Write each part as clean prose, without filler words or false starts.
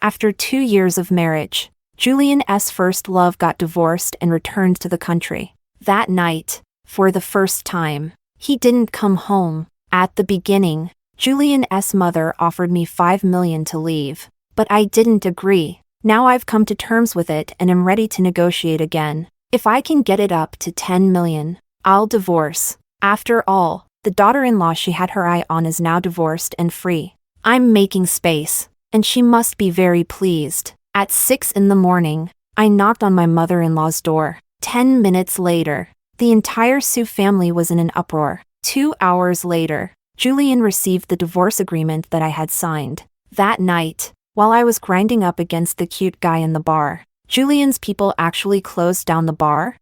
After 2 years of marriage, Julian's first love got divorced and returned to the country. That night, for the first time, he didn't come home. At the beginning, Julian's mother offered me $5 million to leave, but I didn't agree. Now I've come to terms with it and am ready to negotiate again. If I can get it up to $10 million, I'll divorce. After all, the daughter-in-law she had her eye on is now divorced and free. I'm making space, and she must be very pleased. At 6 in the morning, I knocked on my mother-in-law's door. 10 minutes later, the entire Sue family was in an uproar. 2 hours later, Julian received the divorce agreement that I had signed. That night, while I was grinding up against the cute guy in the bar, Julian's people actually closed down the bar.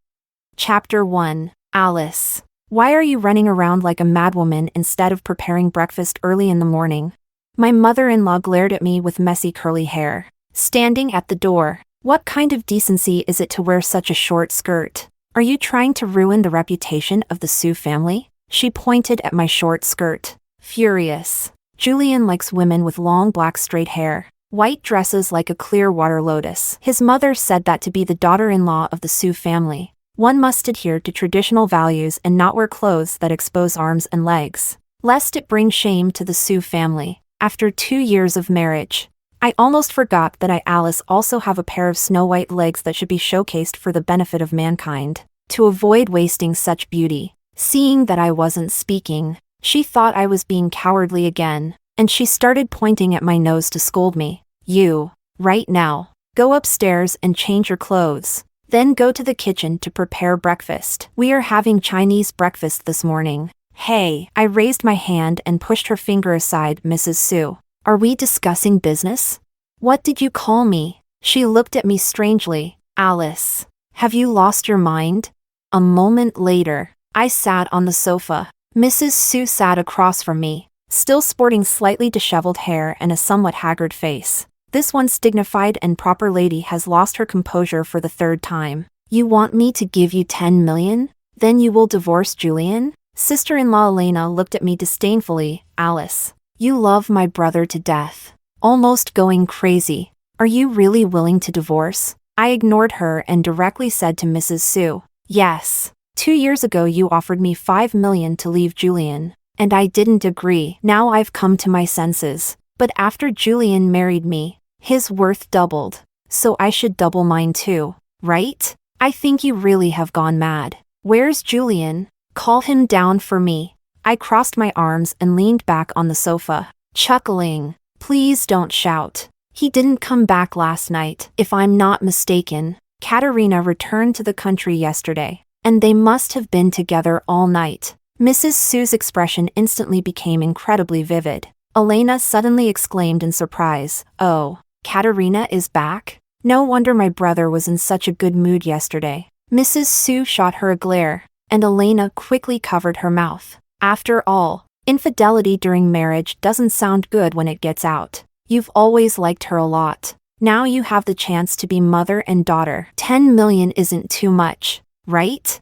Chapter 1. Alice. Why are you running around like a madwoman instead of preparing breakfast early in the morning? My mother-in-law glared at me with messy curly hair. Standing at the door, what kind of decency is it to wear such a short skirt? Are you trying to ruin the reputation of the Sue family? She pointed at my short skirt. Furious. Julian likes women with long black straight hair, white dresses like a clear water lotus. His mother said that to be the daughter-in-law of the Sue family, one must adhere to traditional values and not wear clothes that expose arms and legs, lest it bring shame to the Sue family. After 2 years of marriage, I almost forgot that Alice also have a pair of snow-white legs that should be showcased for the benefit of mankind. To avoid wasting such beauty, seeing that I wasn't speaking, she thought I was being cowardly again, and she started pointing at my nose to scold me. You, right now, go upstairs and change your clothes. Then go to the kitchen to prepare breakfast. We are having Chinese breakfast this morning. Hey, I raised my hand and pushed her finger aside. Mrs. Sue, are we discussing business? What did you call me? She looked at me strangely. Alice, have you lost your mind? A moment later, I sat on the sofa. Mrs. Sue sat across from me, still sporting slightly disheveled hair and a somewhat haggard face. This once dignified and proper lady has lost her composure for the 3rd time. You want me to give you $10 million? Then you will divorce Julian? Sister-in-law Elena looked at me disdainfully. Alice, you love my brother to death. Almost going crazy. Are you really willing to divorce? I ignored her and directly said to Mrs. Sue, yes. 2 years ago you offered me $5 million to leave Julian, and I didn't agree. Now I've come to my senses. But after Julian married me, his worth doubled. So I should double mine too, right? I think you really have gone mad. Where's Julian? Call him down for me. I crossed my arms and leaned back on the sofa, chuckling. Please don't shout. He didn't come back last night. If I'm not mistaken, Katerina returned to the country yesterday, and they must have been together all night. Mrs. Sue's expression instantly became incredibly vivid. Elena suddenly exclaimed in surprise, oh, Katerina is back? No wonder my brother was in such a good mood yesterday. Mrs. Sue shot her a glare, and Elena quickly covered her mouth. After all, infidelity during marriage doesn't sound good when it gets out. You've always liked her a lot. Now you have the chance to be mother and daughter. $10 million isn't too much, right?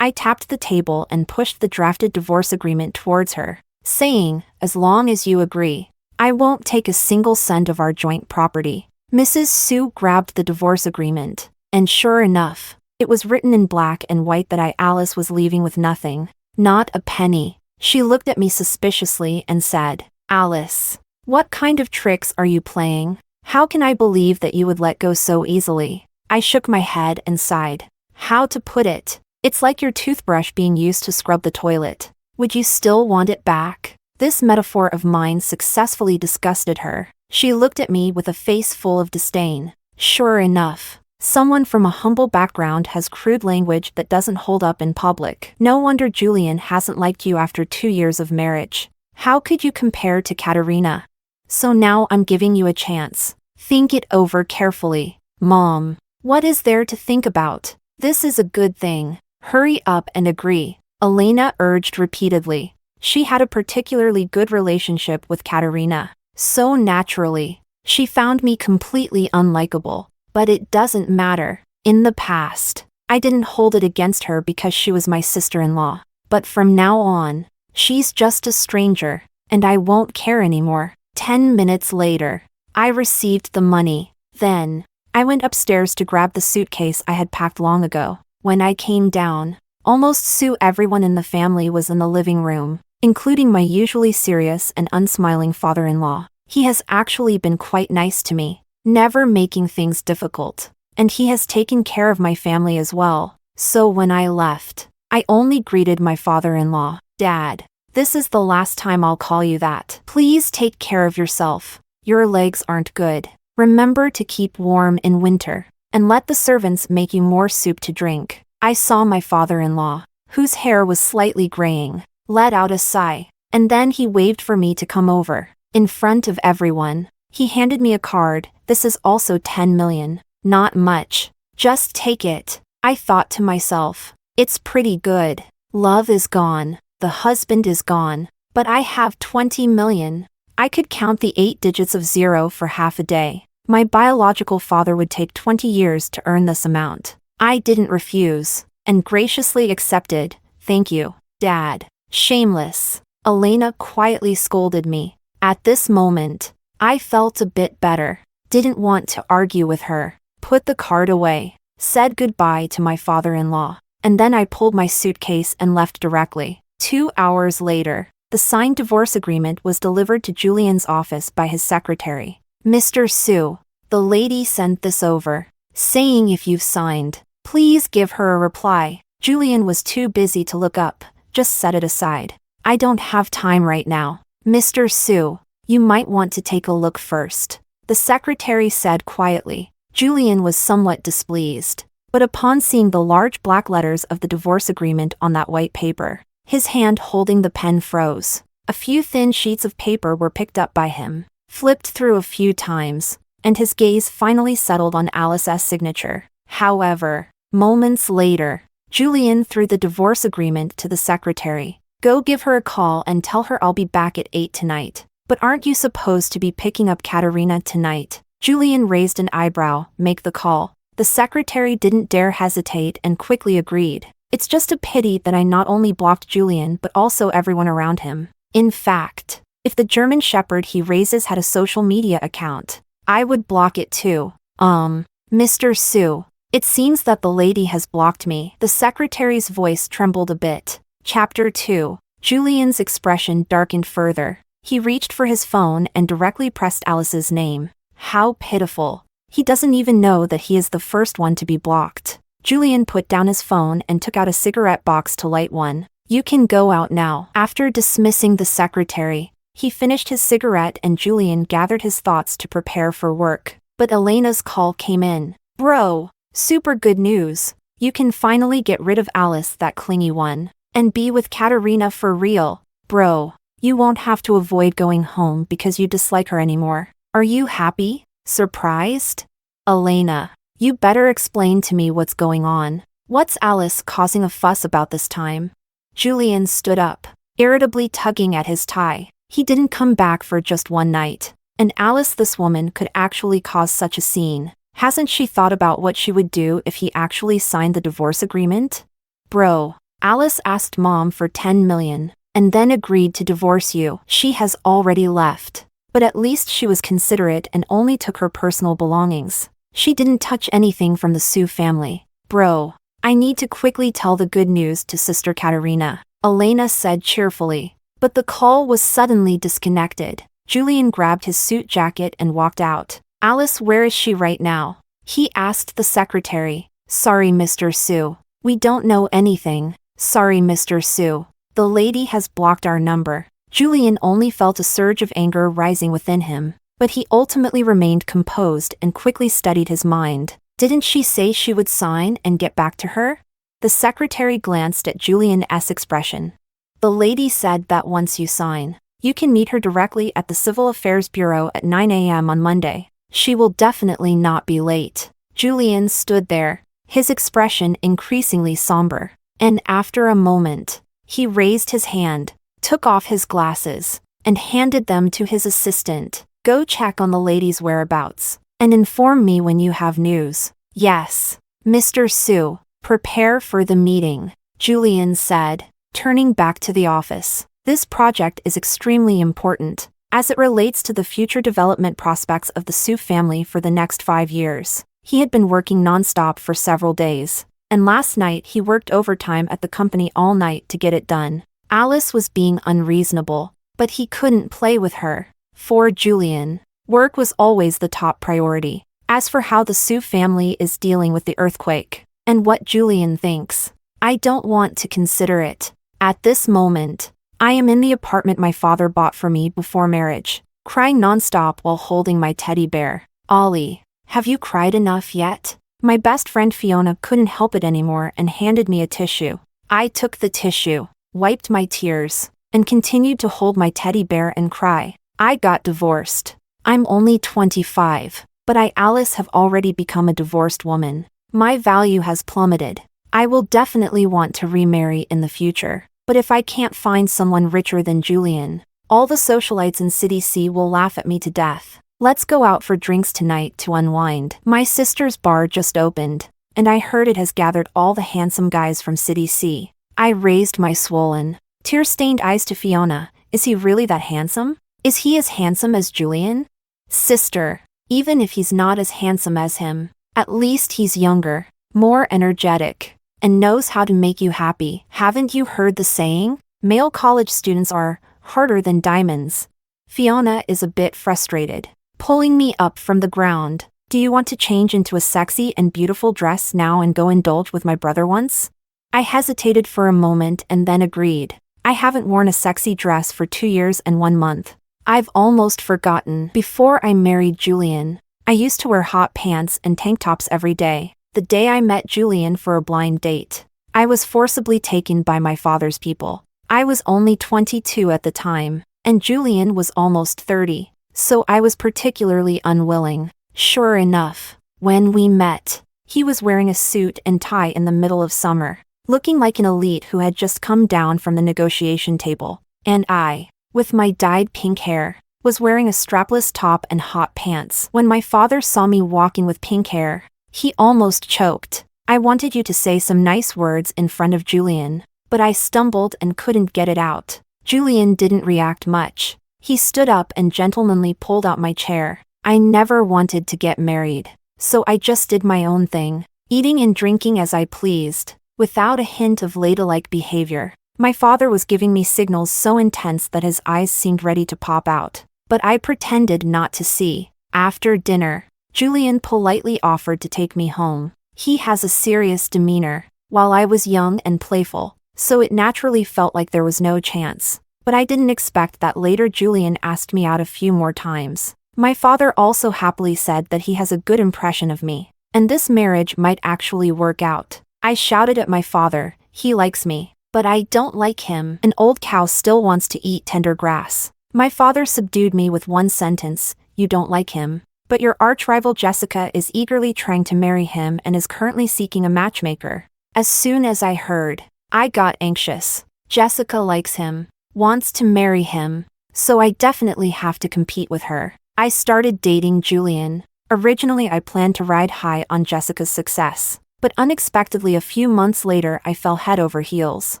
I tapped the table and pushed the drafted divorce agreement towards her, saying, as long as you agree, I won't take a single cent of our joint property. Mrs. Sue grabbed the divorce agreement, and sure enough, it was written in black and white that Alice was leaving with nothing, not a penny. She looked at me suspiciously and said, Alice, what kind of tricks are you playing? How can I believe that you would let go so easily? I shook my head and sighed. How to put it? It's like your toothbrush being used to scrub the toilet. Would you still want it back? This metaphor of mine successfully disgusted her. She looked at me with a face full of disdain. Sure enough, someone from a humble background has crude language that doesn't hold up in public. No wonder Julian hasn't liked you after 2 years of marriage. How could you compare to Katerina? So now I'm giving you a chance. Think it over carefully. Mom, what is there to think about? This is a good thing. Hurry up and agree. Elena urged repeatedly. She had a particularly good relationship with Katerina. So naturally, she found me completely unlikable. But it doesn't matter. In the past, I didn't hold it against her because she was my sister-in-law. But from now on, she's just a stranger, and I won't care anymore. 10 minutes later, I received the money. Then, I went upstairs to grab the suitcase I had packed long ago. When I came down, almost everyone in the family was in the living room, including my usually serious and unsmiling father-in-law. He has actually been quite nice to me, never making things difficult, and he has taken care of my family as well. So when I left, I only greeted my father-in-law. Dad, this is the last time I'll call you that. Please take care of yourself. Your legs aren't good. Remember to keep warm in winter, and let the servants make you more soup to drink. I saw my father-in-law, whose hair was slightly graying, let out a sigh, and then he waved for me to come over. In front of everyone, he handed me a card. This is also 10 million. Not much. Just take it. I thought to myself, it's pretty good. Love is gone. The husband is gone. But I have 20 million. I could count the 8 digits of zero for half a day. My biological father would take 20 years to earn this amount. I didn't refuse, and graciously accepted. Thank you, Dad. Shameless. Elena quietly scolded me. At this moment, I felt a bit better. Didn't want to argue with her. Put the card away. Said goodbye to my father-in-law. And then I pulled my suitcase and left directly. 2 hours later, the signed divorce agreement was delivered to Julian's office by his secretary. Mr. Sue, the lady sent this over, saying if you've signed, please give her a reply. Julian was too busy to look up, just set it aside. I don't have time right now. Mr. Sue, you might want to take a look first, the secretary said quietly. Julian was somewhat displeased, but upon seeing the large black letters of the divorce agreement on that white paper, his hand holding the pen froze. A few thin sheets of paper were picked up by him, flipped through a few times, and his gaze finally settled on Alice's signature. However, moments later, Julian threw the divorce agreement to the secretary. Go give her a call and tell her I'll be back at 8 tonight. But aren't you supposed to be picking up Katerina tonight? Julian raised an eyebrow. Make the call. The secretary didn't dare hesitate and quickly agreed. It's just a pity that I not only blocked Julian but also everyone around him. In fact, if the German Shepherd he raises had a social media account, I would block it too. Mr. Sue, it seems that the lady has blocked me. The secretary's voice trembled a bit. Chapter 2. Julian's expression darkened further. He reached for his phone and directly pressed Alice's name. How pitiful. He doesn't even know that he is the first one to be blocked. Julian put down his phone and took out a cigarette box to light one. You can go out now. After dismissing the secretary, he finished his cigarette and Julian gathered his thoughts to prepare for work. But Elena's call came in. Bro, super good news. You can finally get rid of Alice, that clingy one, and be with Katerina for real. Bro, you won't have to avoid going home because you dislike her anymore. Are you happy? Surprised? Elena, you better explain to me what's going on. What's Alice causing a fuss about this time? Julian stood up, irritably tugging at his tie. He didn't come back for just one night. And Alice, this woman, could actually cause such a scene. Hasn't she thought about what she would do if he actually signed the divorce agreement? Bro, Alice asked Mom for 10 million, and then agreed to divorce you. She has already left. But at least she was considerate and only took her personal belongings. She didn't touch anything from the Sue family. Bro, I need to quickly tell the good news to Sister Katerina, Elena said cheerfully. But the call was suddenly disconnected. Julian grabbed his suit jacket and walked out. Alice, where is she right now? He asked the secretary. Sorry, Mr. Sue. We don't know anything. Sorry, Mr. Sue. The lady has blocked our number. Julian only felt a surge of anger rising within him, but he ultimately remained composed and quickly steadied his mind. Didn't she say she would sign and get back to her? The secretary glanced at Julian's expression. The lady said that once you sign, you can meet her directly at the Civil Affairs Bureau at 9 a.m. on Monday. She will definitely not be late. Julian stood there, his expression increasingly somber, and after a moment, he raised his hand, took off his glasses, and handed them to his assistant. Go check on the lady's whereabouts, and inform me when you have news. Yes, Mr. Sue, prepare for the meeting, Julian said, turning back to the office. This project is extremely important. as it relates to the future development prospects of the Sue family for the next 5 years. He had been working nonstop for several days, and last night he worked overtime at the company all night to get it done. Alice was being unreasonable, but he couldn't play with her. For Julian, work was always the top priority. As for how the Sue family is dealing with the earthquake, and what Julian thinks, I don't want to consider it. At this moment, I am in the apartment my father bought for me before marriage, crying nonstop while holding my teddy bear. Ollie, have you cried enough yet? My best friend Fiona couldn't help it anymore and handed me a tissue. I took the tissue, wiped my tears, and continued to hold my teddy bear and cry. I got divorced. I'm only 25, but Alice have already become a divorced woman. My value has plummeted. I will definitely want to remarry in the future, but if I can't find someone richer than Julian, all the socialites in City C will laugh at me to death. Let's go out for drinks tonight to unwind. My sister's bar just opened, and I heard it has gathered all the handsome guys from City C. I raised my swollen, tear-stained eyes to Fiona. Is he really that handsome? Is he as handsome as Julian? Sister, even if he's not as handsome as him, at least he's younger, more energetic, and knows how to make you happy. Haven't you heard the saying? Male college students are harder than diamonds. Fiona is a bit frustrated, pulling me up from the ground. Do you want to change into a sexy and beautiful dress now and go indulge with my brother once? I hesitated for a moment and then agreed. I haven't worn a sexy dress for 2 years and 1 month. I've almost forgotten. Before I married Julian, I used to wear hot pants and tank tops every day. The day I met Julian for a blind date, I was forcibly taken by my father's people. I was only 22 at the time, and Julian was almost 30, so I was particularly unwilling. Sure enough, when we met, he was wearing a suit and tie in the middle of summer, looking like an elite who had just come down from the negotiation table, and I, with my dyed pink hair, was wearing a strapless top and hot pants. When my father saw me walking with pink hair, he almost choked. I wanted you to say some nice words in front of Julian, but I stumbled and couldn't get it out. Julian didn't react much. He stood up and gentlemanly pulled out my chair. I never wanted to get married, so I just did my own thing, eating and drinking as I pleased, without a hint of ladylike behavior. My father was giving me signals so intense that his eyes seemed ready to pop out, but I pretended not to see. After dinner, Julian politely offered to take me home. He has a serious demeanor, while I was young and playful, so it naturally felt like there was no chance. But I didn't expect that later Julian asked me out a few more times. My father also happily said that he has a good impression of me, and this marriage might actually work out. I shouted at my father, he likes me, but I don't like him. An old cow still wants to eat tender grass. My father subdued me with one sentence, you don't like him, but your arch-rival Jessica is eagerly trying to marry him and is currently seeking a matchmaker. As soon as I heard, I got anxious. Jessica likes him, wants to marry him, so I definitely have to compete with her. I started dating Julian. Originally I planned to ride high on Jessica's success, but unexpectedly a few months later I fell head over heels.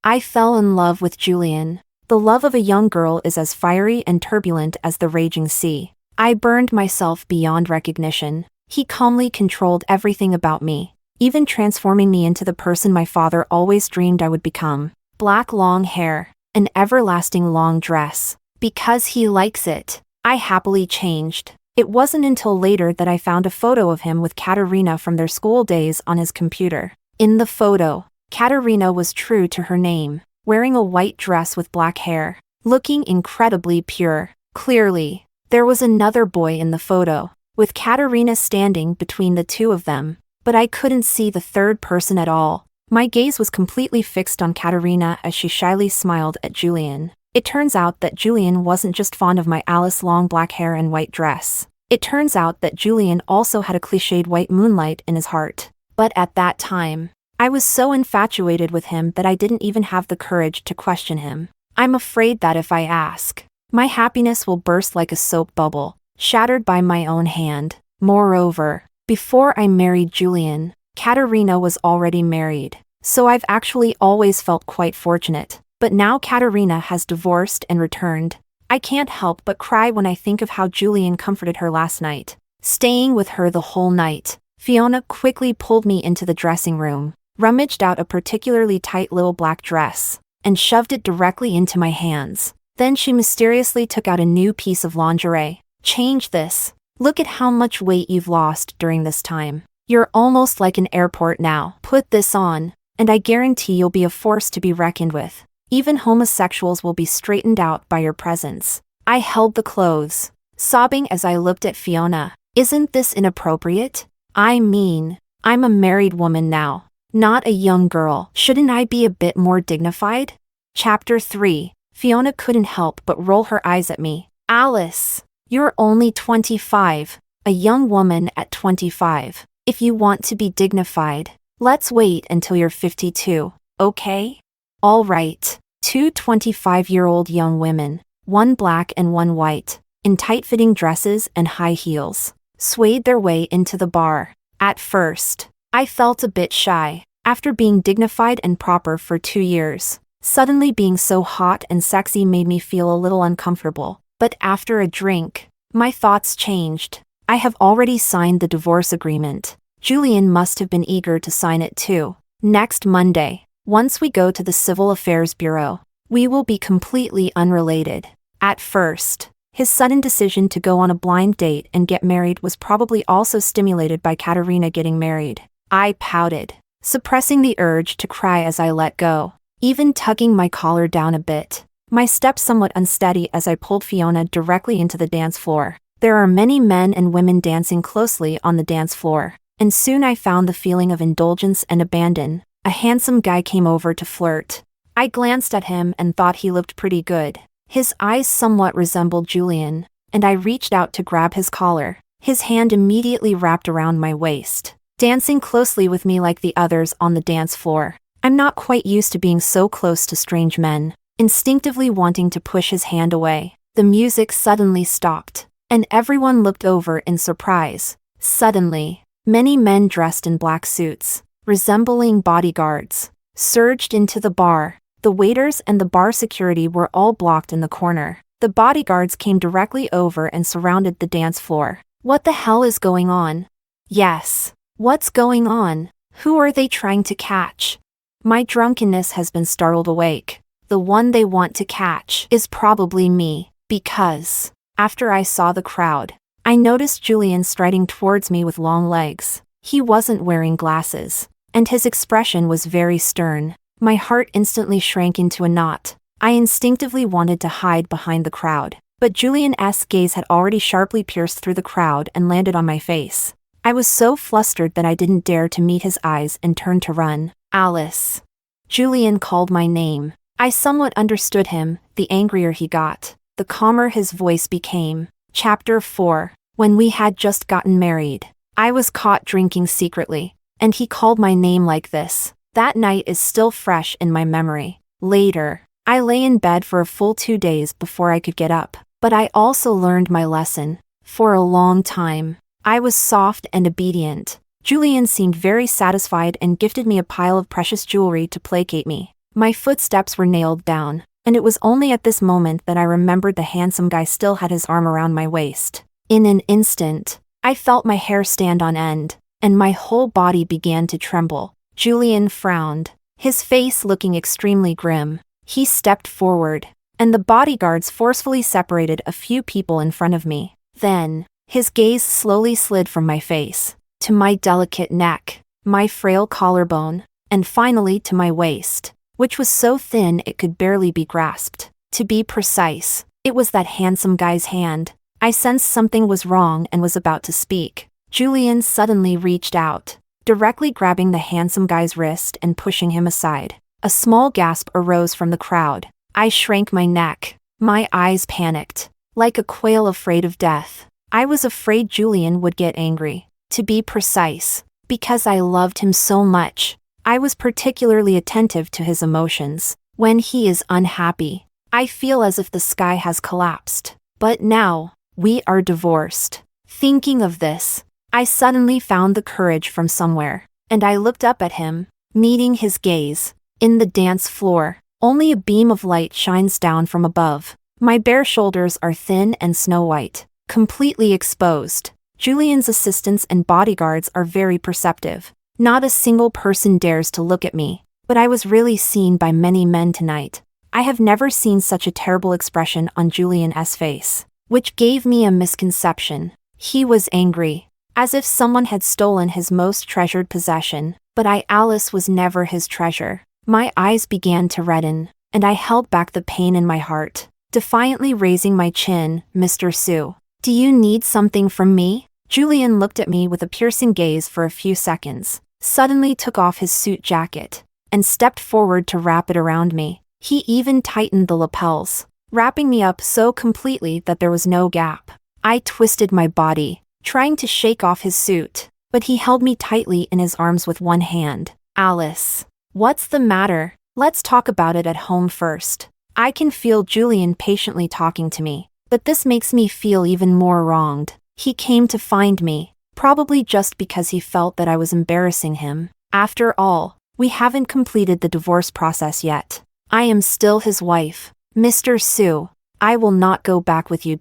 I fell in love with Julian. The love of a young girl is as fiery and turbulent as the raging sea. I burned myself beyond recognition. He calmly controlled everything about me, even transforming me into the person my father always dreamed I would become. Black long hair, an everlasting long dress. Because he likes it, I happily changed. It wasn't until later that I found a photo of him with Katerina from their school days on his computer. In the photo, Katerina was true to her name, wearing a white dress with black hair, looking incredibly pure. Clearly, there was another boy in the photo, with Katerina standing between the two of them, but I couldn't see the third person at all. My gaze was completely fixed on Katerina as she shyly smiled at Julian. It turns out that Julian wasn't just fond of my Alice long black hair and white dress. It turns out that Julian also had a cliched white moonlight in his heart. But at that time, I was so infatuated with him that I didn't even have the courage to question him. I'm afraid that if I ask, my happiness will burst like a soap bubble, shattered by my own hand. Moreover, before I married Julian, Katerina was already married, so I've actually always felt quite fortunate. But now Katerina has divorced and returned. I can't help but cry when I think of how Julian comforted her last night, staying with her the whole night. Fiona quickly pulled me into the dressing room, rummaged out a particularly tight little black dress, and shoved it directly into my hands. Then she mysteriously took out a new piece of lingerie. Change this. Look at how much weight you've lost during this time. You're almost like an airport now. Put this on, and I guarantee you'll be a force to be reckoned with. Even homosexuals will be straightened out by your presence. I held the clothes, sobbing as I looked at Fiona. Isn't this inappropriate? I mean, I'm a married woman now, not a young girl. Shouldn't I be a bit more dignified? Chapter 3. Fiona couldn't help but roll her eyes at me. Alice, you're only 25, a young woman at 25. If you want to be dignified, let's wait until you're 52, okay? All right. Two 25-year-old young women, one black and one white, in tight-fitting dresses and high heels, swayed their way into the bar. At first, I felt a bit shy. After being dignified and proper for 2 years, suddenly being so hot and sexy made me feel a little uncomfortable. But after a drink, my thoughts changed. I have already signed the divorce agreement. Julian must have been eager to sign it too. Next Monday, once we go to the Civil Affairs Bureau, we will be completely unrelated. At first, his sudden decision to go on a blind date and get married was probably also stimulated by Katerina getting married. I pouted, suppressing the urge to cry as I let go, even tugging my collar down a bit. My step somewhat unsteady as I pulled Fiona directly into the dance floor. There are many men and women dancing closely on the dance floor, and soon I found the feeling of indulgence and abandon. A handsome guy came over to flirt. I glanced at him and thought he looked pretty good. His eyes somewhat resembled Julian, and I reached out to grab his collar. His hand immediately wrapped around my waist, dancing closely with me like the others on the dance floor. I'm not quite used to being so close to strange men. Instinctively wanting to push his hand away, the music suddenly stopped, and everyone looked over in surprise. Suddenly, many men dressed in black suits, resembling bodyguards, surged into the bar. The waiters and the bar security were all blocked in the corner. The bodyguards came directly over and surrounded the dance floor. What the hell is going on? Yes, what's going on? Who are they trying to catch? My drunkenness has been startled awake. The one they want to catch is probably me, because, after I saw the crowd, I noticed Julian striding towards me with long legs. He wasn't wearing glasses, and his expression was very stern. My heart instantly shrank into a knot. I instinctively wanted to hide behind the crowd, but Julian's gaze had already sharply pierced through the crowd and landed on my face. I was so flustered that I didn't dare to meet his eyes and turned to run. Alice. Julian called my name. I somewhat understood him. The angrier he got, the calmer his voice became. Chapter 4. When we had just gotten married, I was caught drinking secretly, and he called my name like this. That night is still fresh in my memory. Later, I lay in bed for a full 2 days before I could get up, but I also learned my lesson. For a long time, I was soft and obedient. Julian seemed very satisfied and gifted me a pile of precious jewelry to placate me. My footsteps were nailed down, and it was only at this moment that I remembered the handsome guy still had his arm around my waist. In an instant, I felt my hair stand on end, and my whole body began to tremble. Julian frowned, his face looking extremely grim. He stepped forward, and the bodyguards forcefully separated a few people in front of me. Then, his gaze slowly slid from my face, to my delicate neck, my frail collarbone, and finally to my waist, which was so thin it could barely be grasped. To be precise, it was that handsome guy's hand. I sensed something was wrong and was about to speak. Julian suddenly reached out, directly grabbing the handsome guy's wrist and pushing him aside. A small gasp arose from the crowd. I shrank my neck. My eyes panicked, like a quail afraid of death. I was afraid Julian would get angry. To be precise, because I loved him so much, I was particularly attentive to his emotions. When he is unhappy, I feel as if the sky has collapsed. But now, we are divorced. Thinking of this, I suddenly found the courage from somewhere, and I looked up at him, meeting his gaze. In the dance floor, only a beam of light shines down from above. My bare shoulders are thin and snow-white, completely exposed. Julian's assistants and bodyguards are very perceptive. Not a single person dares to look at me, but I was really seen by many men tonight. I have never seen such a terrible expression on Julian's face, which gave me a misconception. He was angry, as if someone had stolen his most treasured possession, but Alice was never his treasure. My eyes began to redden, and I held back the pain in my heart, defiantly raising my chin. Mr. Sue, do you need something from me? Julian looked at me with a piercing gaze for a few seconds, suddenly took off his suit jacket, and stepped forward to wrap it around me. He even tightened the lapels, wrapping me up so completely that there was no gap. I twisted my body, trying to shake off his suit, but he held me tightly in his arms with one hand. Alice, what's the matter? Let's talk about it at home first. I can feel Julian patiently talking to me, but this makes me feel even more wronged. He came to find me, probably just because he felt that I was embarrassing him. After all, we haven't completed the divorce process yet. I am still his wife. Mr. Sue, I will not go back with you.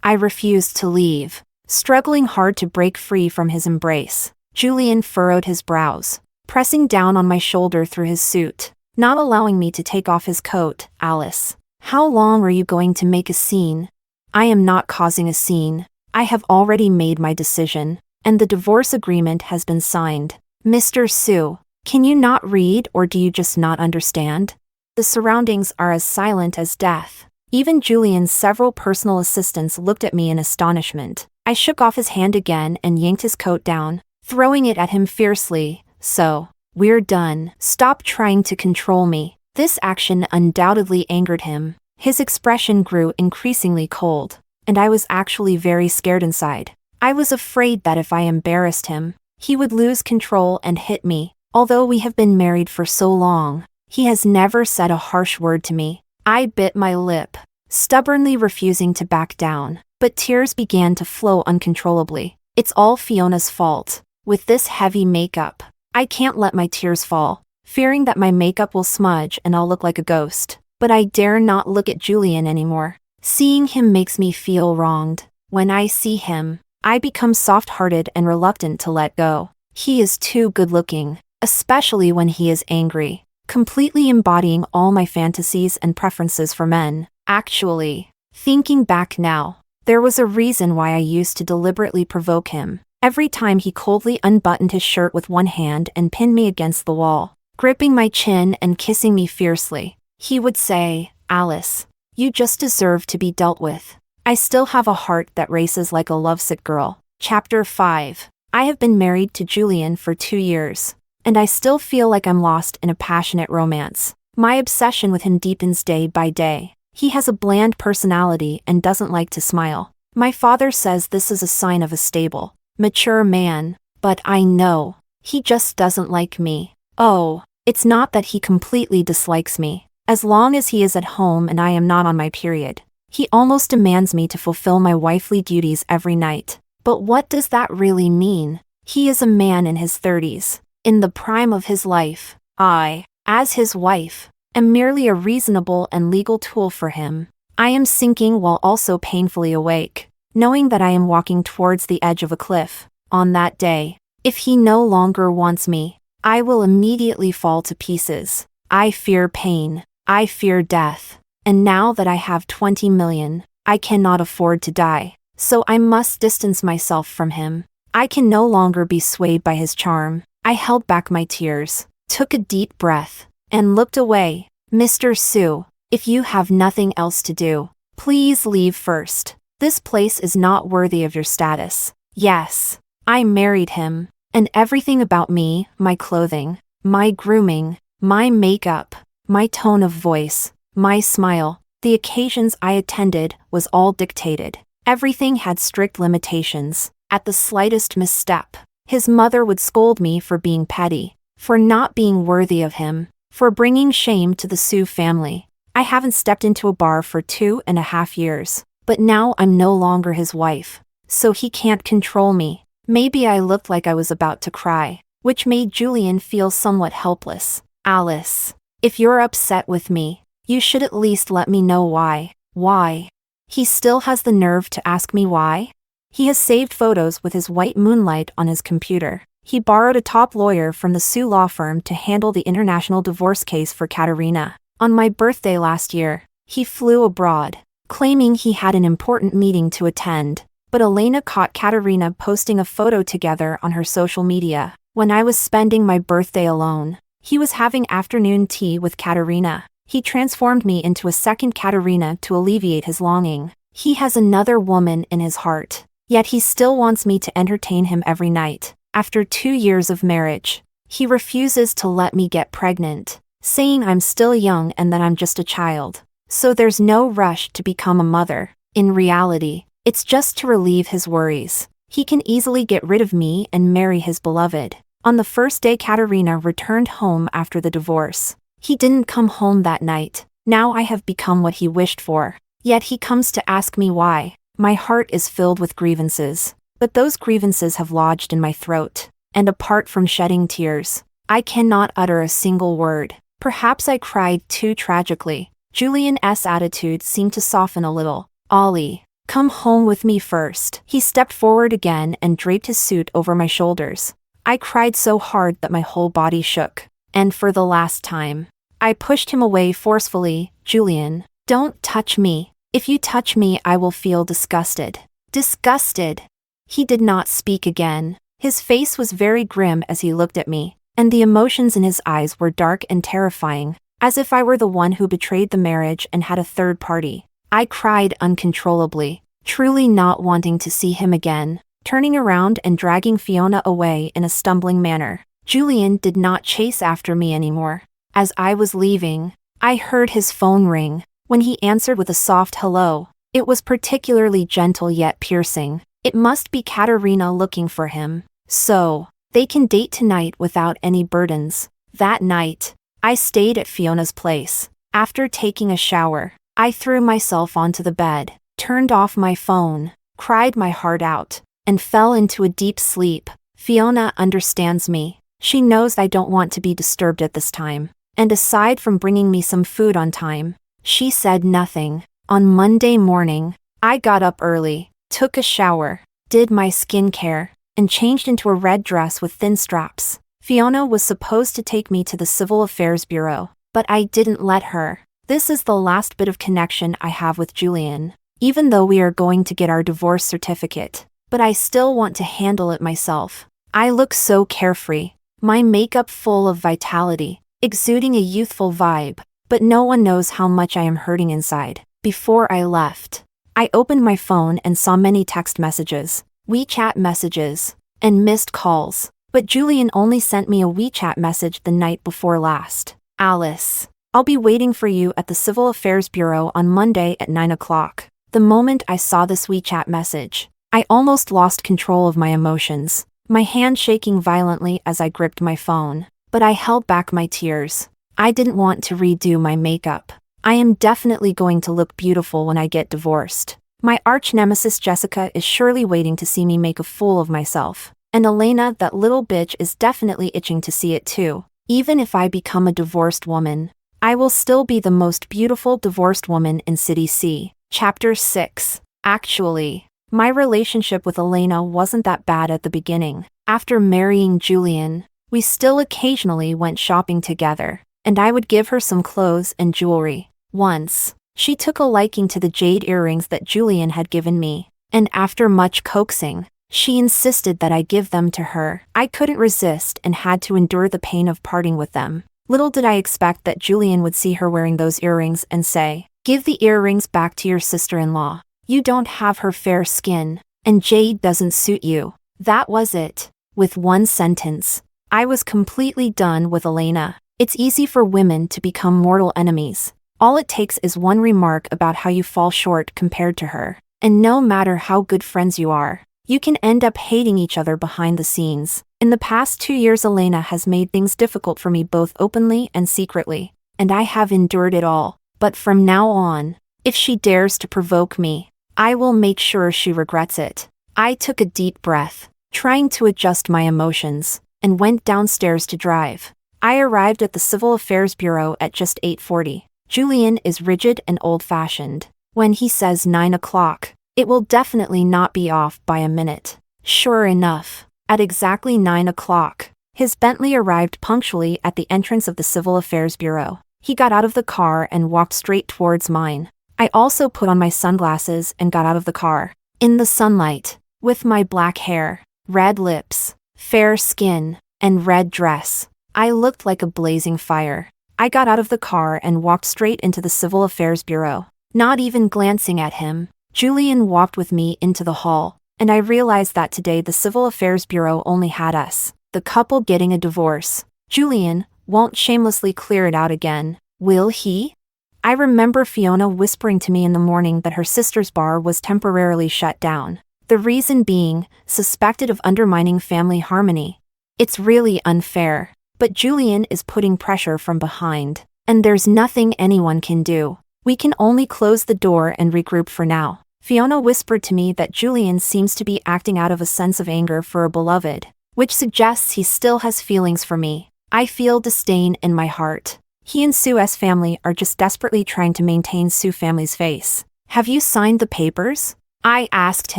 I refuse to leave. Struggling hard to break free from his embrace, Julian furrowed his brows, pressing down on my shoulder through his suit, not allowing me to take off his coat. Alice, how long are you going to make a scene? I am not causing a scene. I have already made my decision, and the divorce agreement has been signed. Mr. Sue, can you not read, or do you just not understand? The surroundings are as silent as death. Even Julian's several personal assistants looked at me in astonishment. I shook off his hand again and yanked his coat down, throwing it at him fiercely. So, we're done. Stop trying to control me. This action undoubtedly angered him. His expression grew increasingly cold, and I was actually very scared inside. I was afraid that if I embarrassed him, he would lose control and hit me. Although we have been married for so long, he has never said a harsh word to me. I bit my lip, stubbornly refusing to back down, but tears began to flow uncontrollably. It's all Fiona's fault. With this heavy makeup, I can't let my tears fall, fearing that my makeup will smudge and I'll look like a ghost. But I dare not look at Julian anymore. Seeing him makes me feel wronged. When I see him, I become soft-hearted and reluctant to let go. He is too good-looking, especially when he is angry, completely embodying all my fantasies and preferences for men. Actually, thinking back now, there was a reason why I used to deliberately provoke him. Every time he coldly unbuttoned his shirt with one hand and pinned me against the wall, gripping my chin and kissing me fiercely, he would say, Alice, you just deserve to be dealt with. I still have a heart that races like a lovesick girl. Chapter 5. I have been married to Julian for 2 years, and I still feel like I'm lost in a passionate romance. My obsession with him deepens day by day. He has a bland personality and doesn't like to smile. My father says this is a sign of a stable, mature man, but I know, he just doesn't like me. Oh, it's not that he completely dislikes me. As long as he is at home and I am not on my period, he almost demands me to fulfill my wifely duties every night. But what does that really mean? He is a man in his 30s, in the prime of his life. I, as his wife, am merely a reasonable and legal tool for him. I am sinking while also painfully awake, knowing that I am walking towards the edge of a cliff. On that day, if he no longer wants me, I will immediately fall to pieces. I fear pain. I fear death. And now that I have 20 million, I cannot afford to die. So I must distance myself from him. I can no longer be swayed by his charm. I held back my tears, took a deep breath, and looked away. Mr. Sue, if you have nothing else to do, please leave first. This place is not worthy of your status. Yes, I married him, and everything about me, my clothing, my grooming, my makeup, my tone of voice, my smile, the occasions I attended, was all dictated. Everything had strict limitations. At the slightest misstep, his mother would scold me for being petty, for not being worthy of him, for bringing shame to the Sue family. I haven't stepped into a bar for 2.5 years, but now I'm no longer his wife, so he can't control me. Maybe I looked like I was about to cry, which made Julian feel somewhat helpless. Alice, if you're upset with me, you should at least let me know why. Why? He still has the nerve to ask me why? He has saved photos with his white moonlight on his computer. He borrowed a top lawyer from the Sue law firm to handle the international divorce case for Katerina. On my birthday last year, he flew abroad, claiming he had an important meeting to attend. But Elena caught Katerina posting a photo together on her social media. When I was spending my birthday alone, he was having afternoon tea with Katerina. He transformed me into a second Katerina to alleviate his longing. He has another woman in his heart, yet he still wants me to entertain him every night. After 2 years of marriage, he refuses to let me get pregnant, saying I'm still young and that I'm just a child. So there's no rush to become a mother. In reality, it's just to relieve his worries. He can easily get rid of me and marry his beloved. On the first day Katerina returned home after the divorce, he didn't come home that night. Now I have become what he wished for. Yet he comes to ask me why. My heart is filled with grievances. But those grievances have lodged in my throat. And apart from shedding tears, I cannot utter a single word. Perhaps I cried too tragically. Julian's attitude seemed to soften a little. Ollie, come home with me first. He stepped forward again and draped his suit over my shoulders. I cried so hard that my whole body shook. And for the last time, I pushed him away forcefully. Julian, don't touch me. If you touch me, I will feel disgusted. Disgusted. He did not speak again. His face was very grim as he looked at me, and the emotions in his eyes were dark and terrifying, as if I were the one who betrayed the marriage and had a third party. I cried uncontrollably, truly not wanting to see him again, turning around and dragging Fiona away in a stumbling manner. Julian did not chase after me anymore. As I was leaving, I heard his phone ring. When he answered with a soft hello, it was particularly gentle yet piercing. It must be Katerina looking for him. So, they can date tonight without any burdens. That night, I stayed at Fiona's place. After taking a shower, I threw myself onto the bed, turned off my phone, cried my heart out, and fell into a deep sleep. Fiona understands me. She knows I don't want to be disturbed at this time. And aside from bringing me some food on time, she said nothing. On Monday morning, I got up early, took a shower, did my skincare, and changed into a red dress with thin straps. Fiona was supposed to take me to the Civil Affairs Bureau, but I didn't let her. This is the last bit of connection I have with Julian, even though we are going to get our divorce certificate. But I still want to handle it myself. I look so carefree, my makeup full of vitality, exuding a youthful vibe, but no one knows how much I am hurting inside. Before I left, I opened my phone and saw many text messages, WeChat messages, and missed calls. But Julian only sent me a WeChat message the night before last. Alice, I'll be waiting for you at the Civil Affairs Bureau on Monday at 9 o'clock. The moment I saw this WeChat message, I almost lost control of my emotions, my hand shaking violently as I gripped my phone. But I held back my tears. I didn't want to redo my makeup. I am definitely going to look beautiful when I get divorced. My arch nemesis Jessica is surely waiting to see me make a fool of myself. And Elena, that little bitch, is definitely itching to see it too. Even if I become a divorced woman, I will still be the most beautiful divorced woman in City C. Chapter 6. Actually, my relationship with Elena wasn't that bad at the beginning. After marrying Julian, we still occasionally went shopping together, and I would give her some clothes and jewelry. Once, she took a liking to the jade earrings that Julian had given me, and after much coaxing, she insisted that I give them to her. I couldn't resist and had to endure the pain of parting with them. Little did I expect that Julian would see her wearing those earrings and say, "Give the earrings back to your sister-in-law. You don't have her fair skin, and jade doesn't suit you." That was it. With one sentence, I was completely done with Elena. It's easy for women to become mortal enemies. All it takes is one remark about how you fall short compared to her. And no matter how good friends you are, you can end up hating each other behind the scenes. In the past 2 years, Elena has made things difficult for me both openly and secretly, and I have endured it all. But from now on, if she dares to provoke me, I will make sure she regrets it. I took a deep breath, trying to adjust my emotions, and went downstairs to drive. I arrived at the Civil Affairs Bureau at just 8:40. Julian is rigid and old-fashioned, When he says 9 o'clock, it will definitely not be off by a minute. Sure enough, at exactly 9 o'clock, his Bentley arrived punctually at the entrance of the Civil Affairs Bureau. He got out of the car and walked straight towards mine. I also put on my sunglasses and got out of the car. In the sunlight, with my black hair, red lips, fair skin, and red dress, I looked like a blazing fire. I got out of the car and walked straight into the Civil Affairs Bureau. Not even glancing at him, Julian walked with me into the hall, and I realized that today the Civil Affairs Bureau only had us, the couple getting a divorce. Julian won't shamelessly clear it out again, will he? I remember Fiona whispering to me in the morning that her sister's bar was temporarily shut down. The reason being, suspected of undermining family harmony. It's really unfair, but Julian is putting pressure from behind, and there's nothing anyone can do. We can only close the door and regroup for now. Fiona whispered to me that Julian seems to be acting out of a sense of anger for a beloved, which suggests he still has feelings for me. I feel disdain in my heart. He and Sue's family are just desperately trying to maintain Sue family's face. Have you signed the papers? I asked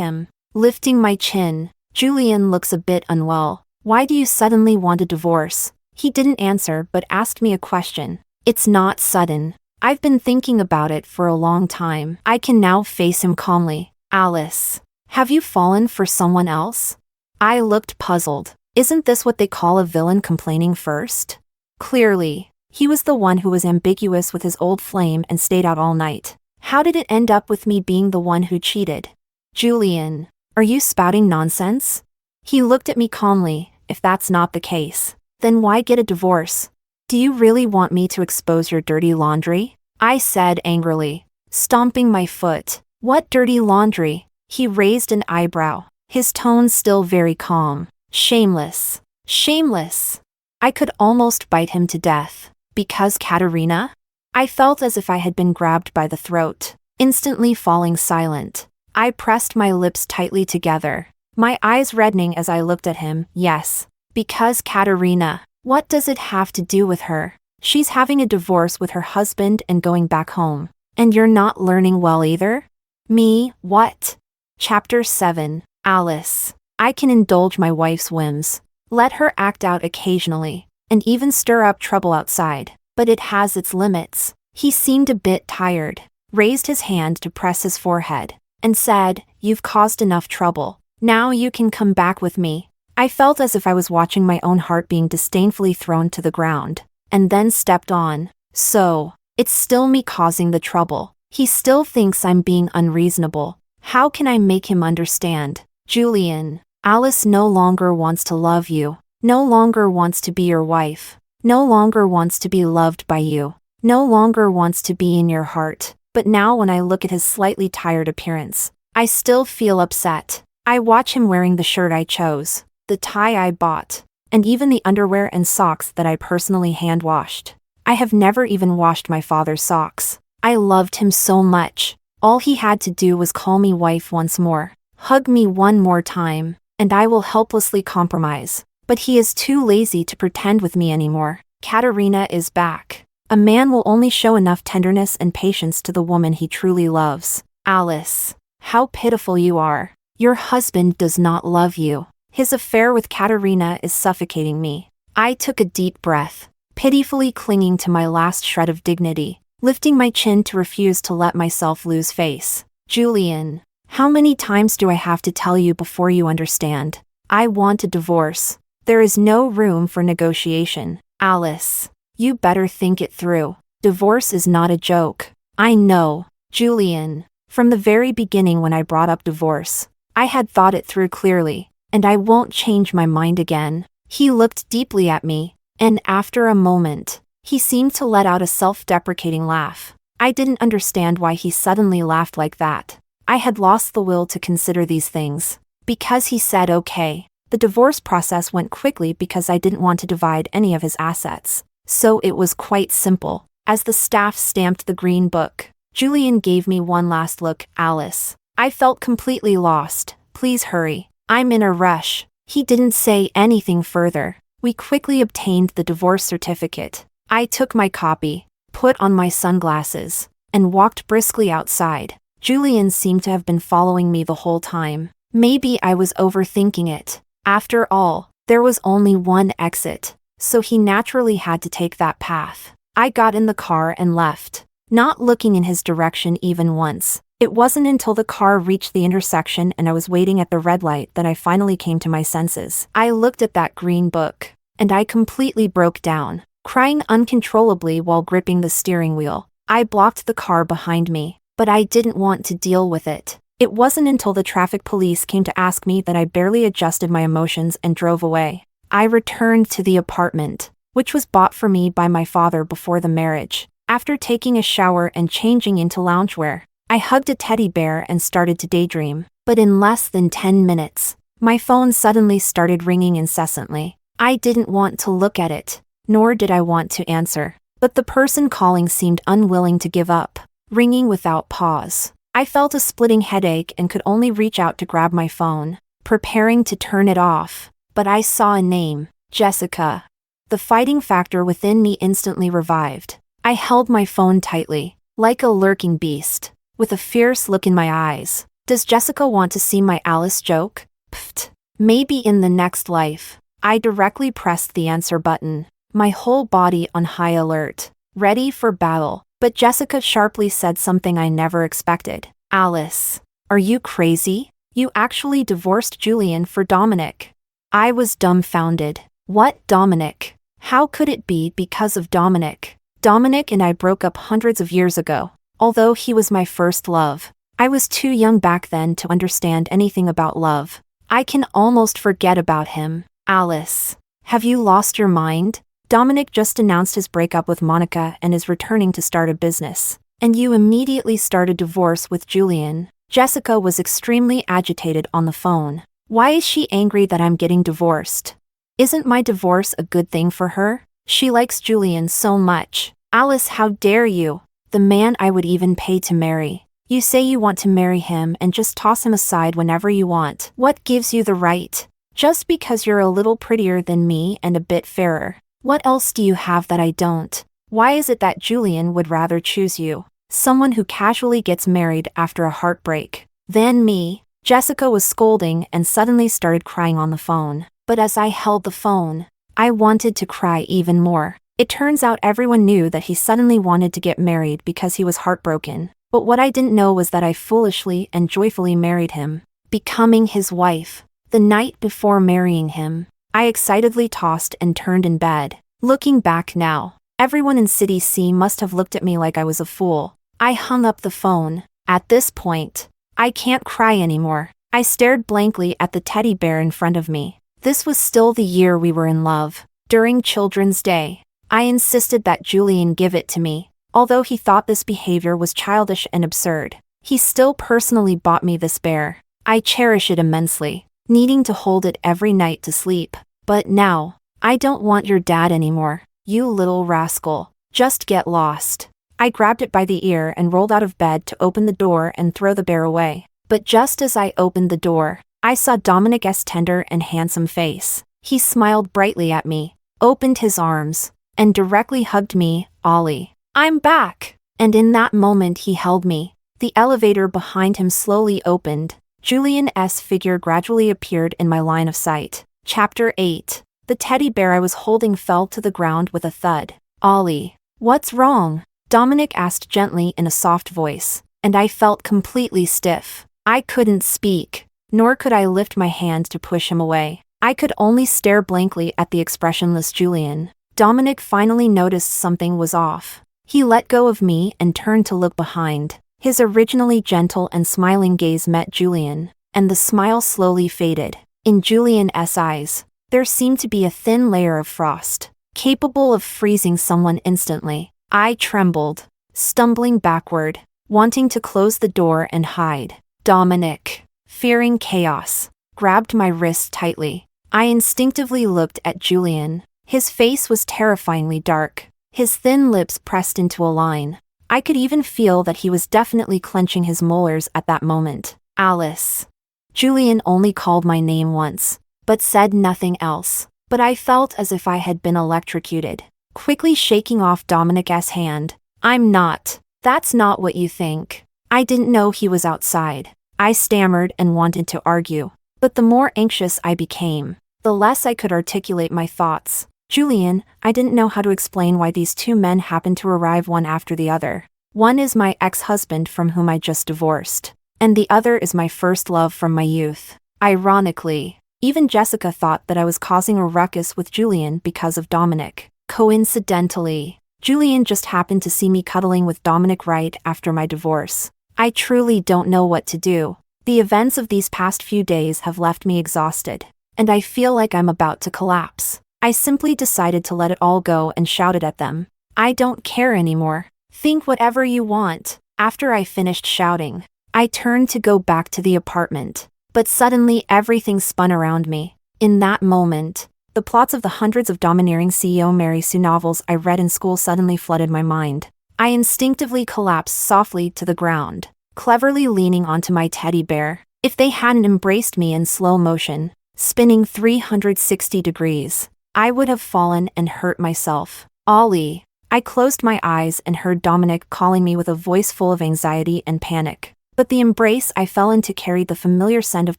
him, lifting my chin. Julian looks a bit unwell. Why do you suddenly want a divorce? He didn't answer but asked me a question. It's not sudden. I've been thinking about it for a long time. I can now face him calmly. Alice, have you fallen for someone else? I looked puzzled. Isn't this what they call a villain complaining first? Clearly, he was the one who was ambiguous with his old flame and stayed out all night. How did it end up with me being the one who cheated? Julian, are you spouting nonsense? He looked at me calmly. If that's not the case, then why get a divorce? Do you really want me to expose your dirty laundry? I said angrily, stomping my foot. What dirty laundry? He raised an eyebrow, his tone still very calm. Shameless. Shameless. I could almost bite him to death. Because Katerina? I felt as if I had been grabbed by the throat, instantly falling silent. I pressed my lips tightly together, my eyes reddening as I looked at him. Yes, because Katerina. What does it have to do with her? She's having a divorce with her husband and going back home. And you're not learning well either? Me, what? Chapter 7, Alice. I can indulge my wife's whims, let her act out occasionally, and even stir up trouble outside, but it has its limits. He seemed a bit tired, raised his hand to press his forehead, and said, "You've caused enough trouble. Now you can come back with me." I felt as if I was watching my own heart being disdainfully thrown to the ground, and then stepped on. So, it's still me causing the trouble. He still thinks I'm being unreasonable. How can I make him understand? Julian, Alice no longer wants to love you, no longer wants to be your wife, no longer wants to be loved by you, no longer wants to be in your heart. But now when I look at his slightly tired appearance, I still feel upset. I watch him wearing the shirt I chose, the tie I bought, and even the underwear and socks that I personally hand-washed. I have never even washed my father's socks. I loved him so much. All he had to do was call me wife once more, hug me one more time, and I will helplessly compromise. But he is too lazy to pretend with me anymore. Katerina is back. A man will only show enough tenderness and patience to the woman he truly loves. Alice, how pitiful you are. Your husband does not love you. His affair with Katerina is suffocating me. I took a deep breath, pitifully clinging to my last shred of dignity, lifting my chin to refuse to let myself lose face. Julian, how many times do I have to tell you before you understand? I want a divorce. There is no room for negotiation. Alice, you better think it through. Divorce is not a joke. I know, Julian. From the very beginning when I brought up divorce, I had thought it through clearly, and I won't change my mind again. He looked deeply at me, and after a moment, he seemed to let out a self-deprecating laugh. I didn't understand why he suddenly laughed like that. I had lost the will to consider these things. Because he said okay. The divorce process went quickly because I didn't want to divide any of his assets. So it was quite simple. As the staff stamped the green book, Julian gave me one last look. Alice, I felt completely lost. Please hurry. I'm in a rush. He didn't say anything further. We quickly obtained the divorce certificate. I took my copy, put on my sunglasses, and walked briskly outside. Julian seemed to have been following me the whole time. Maybe I was overthinking it. After all, there was only one exit, so he naturally had to take that path. I got in the car and left, not looking in his direction even once. It wasn't until the car reached the intersection and I was waiting at the red light that I finally came to my senses. I looked at that green book, and I completely broke down, crying uncontrollably while gripping the steering wheel. I blocked the car behind me, but I didn't want to deal with it. It wasn't until the traffic police came to ask me that I barely adjusted my emotions and drove away. I returned to the apartment, which was bought for me by my father before the marriage. After taking a shower and changing into loungewear, I hugged a teddy bear and started to daydream. But in less than 10 minutes, my phone suddenly started ringing incessantly. I didn't want to look at it, nor did I want to answer. But the person calling seemed unwilling to give up, ringing without pause. I felt a splitting headache and could only reach out to grab my phone, preparing to turn it off. But I saw a name, Jessica. The fighting factor within me instantly revived. I held my phone tightly, like a lurking beast, with a fierce look in my eyes. Does Jessica want to see my Alice joke? Pfft. Maybe in the next life. I directly pressed the answer button, my whole body on high alert, ready for battle. But Jessica sharply said something I never expected. Alice, are you crazy? You actually divorced Julian for Dominic. I was dumbfounded. What Dominic? How could it be because of Dominic? Dominic and I broke up hundreds of years ago. Although he was my first love, I was too young back then to understand anything about love. I can almost forget about him. Alice, have you lost your mind? Dominic just announced his breakup with Monica and is returning to start a business. And you immediately started divorce with Julian. Jessica was extremely agitated on the phone. Why is she angry that I'm getting divorced? Isn't my divorce a good thing for her? She likes Julian so much. Alice, how dare you? The man I would even pay to marry. You say you want to marry him and just toss him aside whenever you want. What gives you the right? Just because you're a little prettier than me and a bit fairer. What else do you have that I don't? Why is it that Julian would rather choose you, someone who casually gets married after a heartbreak, than me? Jessica was scolding and suddenly started crying on the phone. But as I held the phone, I wanted to cry even more. It turns out everyone knew that he suddenly wanted to get married because he was heartbroken. But what I didn't know was that I foolishly and joyfully married him, becoming his wife. The night before marrying him, I excitedly tossed and turned in bed. Looking back now, everyone in City C must have looked at me like I was a fool. I hung up the phone. At this point, I can't cry anymore. I stared blankly at the teddy bear in front of me. This was still the year we were in love. During Children's Day, I insisted that Julian give it to me. Although he thought this behavior was childish and absurd, he still personally bought me this bear. I cherish it immensely, needing to hold it every night to sleep. But now, I don't want your dad anymore, you little rascal. Just get lost. I grabbed it by the ear and rolled out of bed to open the door and throw the bear away. But just as I opened the door, I saw Dominic's tender and handsome face. He smiled brightly at me, opened his arms, and directly hugged me. Ollie, I'm back! And in that moment he held me. The elevator behind him slowly opened. Julian's figure gradually appeared in my line of sight. Chapter 8. The teddy bear I was holding fell to the ground with a thud. Ollie, what's wrong? Dominic asked gently in a soft voice, and I felt completely stiff. I couldn't speak, nor could I lift my hand to push him away. I could only stare blankly at the expressionless Julian. Dominic finally noticed something was off. He let go of me and turned to look behind. His originally gentle and smiling gaze met Julian, and the smile slowly faded. In Julian's eyes, there seemed to be a thin layer of frost, capable of freezing someone instantly. I trembled, stumbling backward, wanting to close the door and hide. Dominic, fearing chaos, grabbed my wrist tightly. I instinctively looked at Julian. His face was terrifyingly dark, his thin lips pressed into a line. I could even feel that he was definitely clenching his molars at that moment. Alice. Julian only called my name once, but said nothing else. But I felt as if I had been electrocuted. Quickly shaking off Dominic's hand. I'm not. That's not what you think. I didn't know he was outside. I stammered and wanted to argue. But the more anxious I became, the less I could articulate my thoughts. Julian, I didn't know how to explain why these two men happened to arrive one after the other. One is my ex-husband from whom I just divorced, and the other is my first love from my youth. Ironically, even Jessica thought that I was causing a ruckus with Julian because of Dominic. Coincidentally, Julian just happened to see me cuddling with Dominic right after my divorce. I truly don't know what to do. The events of these past few days have left me exhausted, and I feel like I'm about to collapse. I simply decided to let it all go and shouted at them. I don't care anymore. Think whatever you want. After I finished shouting, I turned to go back to the apartment, but suddenly everything spun around me. In that moment, the plots of the hundreds of domineering CEO Mary Sue novels I read in school suddenly flooded my mind. I instinctively collapsed softly to the ground, cleverly leaning onto my teddy bear. If they hadn't embraced me in slow motion, spinning 360 degrees, I would have fallen and hurt myself. Ollie. I closed my eyes and heard Dominic calling me with a voice full of anxiety and panic. But the embrace I fell into carried the familiar scent of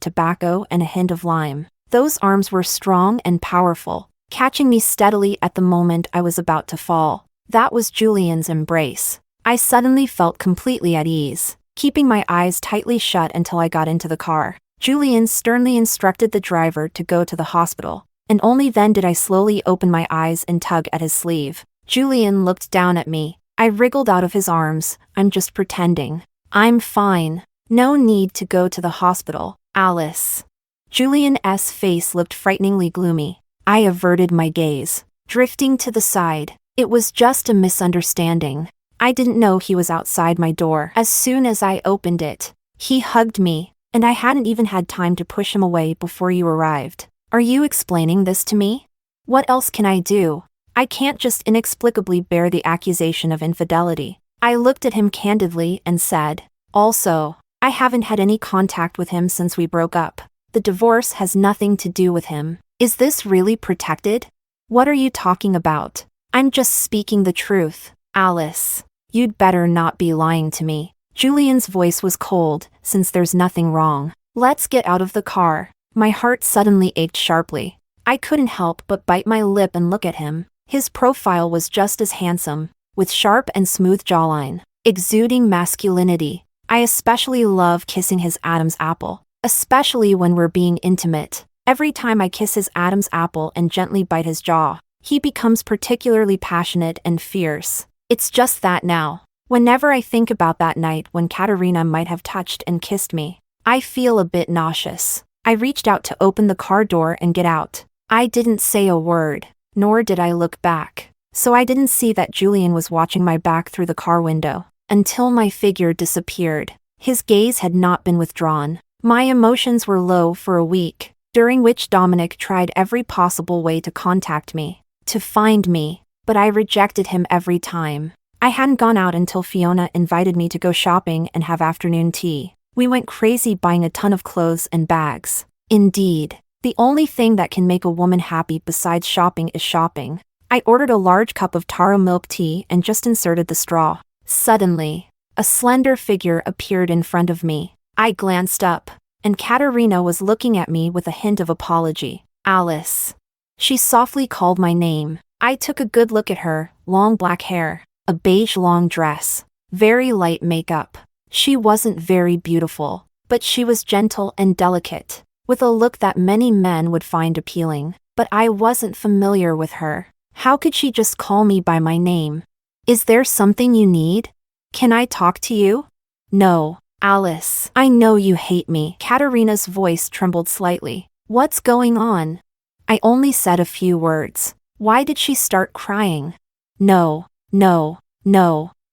tobacco and a hint of lime. Those arms were strong and powerful, catching me steadily at the moment I was about to fall. That was Julian's embrace. I suddenly felt completely at ease, keeping my eyes tightly shut until I got into the car. Julian sternly instructed the driver to go to the hospital, and only then did I slowly open my eyes and tug at his sleeve. Julian looked down at me. I wriggled out of his arms. I'm just pretending. I'm fine. No need to go to the hospital, Alice. Julian's face looked frighteningly gloomy. I averted my gaze, drifting to the side. It was just a misunderstanding. I didn't know he was outside my door. As soon as I opened it, he hugged me, and I hadn't even had time to push him away before you arrived. Are you explaining this to me? What else can I do? I can't just inexplicably bear the accusation of infidelity. I looked at him candidly and said, also, I haven't had any contact with him since we broke up. The divorce has nothing to do with him. Is this really protected? What are you talking about? I'm just speaking the truth, Alice. You'd better not be lying to me. Julian's voice was cold, since there's nothing wrong. Let's get out of the car. My heart suddenly ached sharply. I couldn't help but bite my lip and look at him. His profile was just as handsome, with sharp and smooth jawline, exuding masculinity. I especially love kissing his Adam's apple, especially when we're being intimate. Every time I kiss his Adam's apple and gently bite his jaw, he becomes particularly passionate and fierce. It's just that now. Whenever I think about that night when Katerina might have touched and kissed me, I feel a bit nauseous. I reached out to open the car door and get out. I didn't say a word, nor did I look back, so I didn't see that Julian was watching my back through the car window, until my figure disappeared. His gaze had not been withdrawn. My emotions were low for a week, during which Dominic tried every possible way to contact me, to find me, but I rejected him every time. I hadn't gone out until Fiona invited me to go shopping and have afternoon tea. We went crazy buying a ton of clothes and bags. Indeed, the only thing that can make a woman happy besides shopping is shopping. I ordered a large cup of taro milk tea and just inserted the straw. Suddenly, a slender figure appeared in front of me. I glanced up, and Katerina was looking at me with a hint of apology. Alice. She softly called my name. I took a good look at her, long black hair, a beige long dress, very light makeup. She wasn't very beautiful, but she was gentle and delicate, with a look that many men would find appealing. But I wasn't familiar with her. How could she just call me by my name? Is there something you need? Can I talk to you? No, Alice. I know you hate me. Katerina's voice trembled slightly. What's going on? I only said a few words. Why did she start crying? No.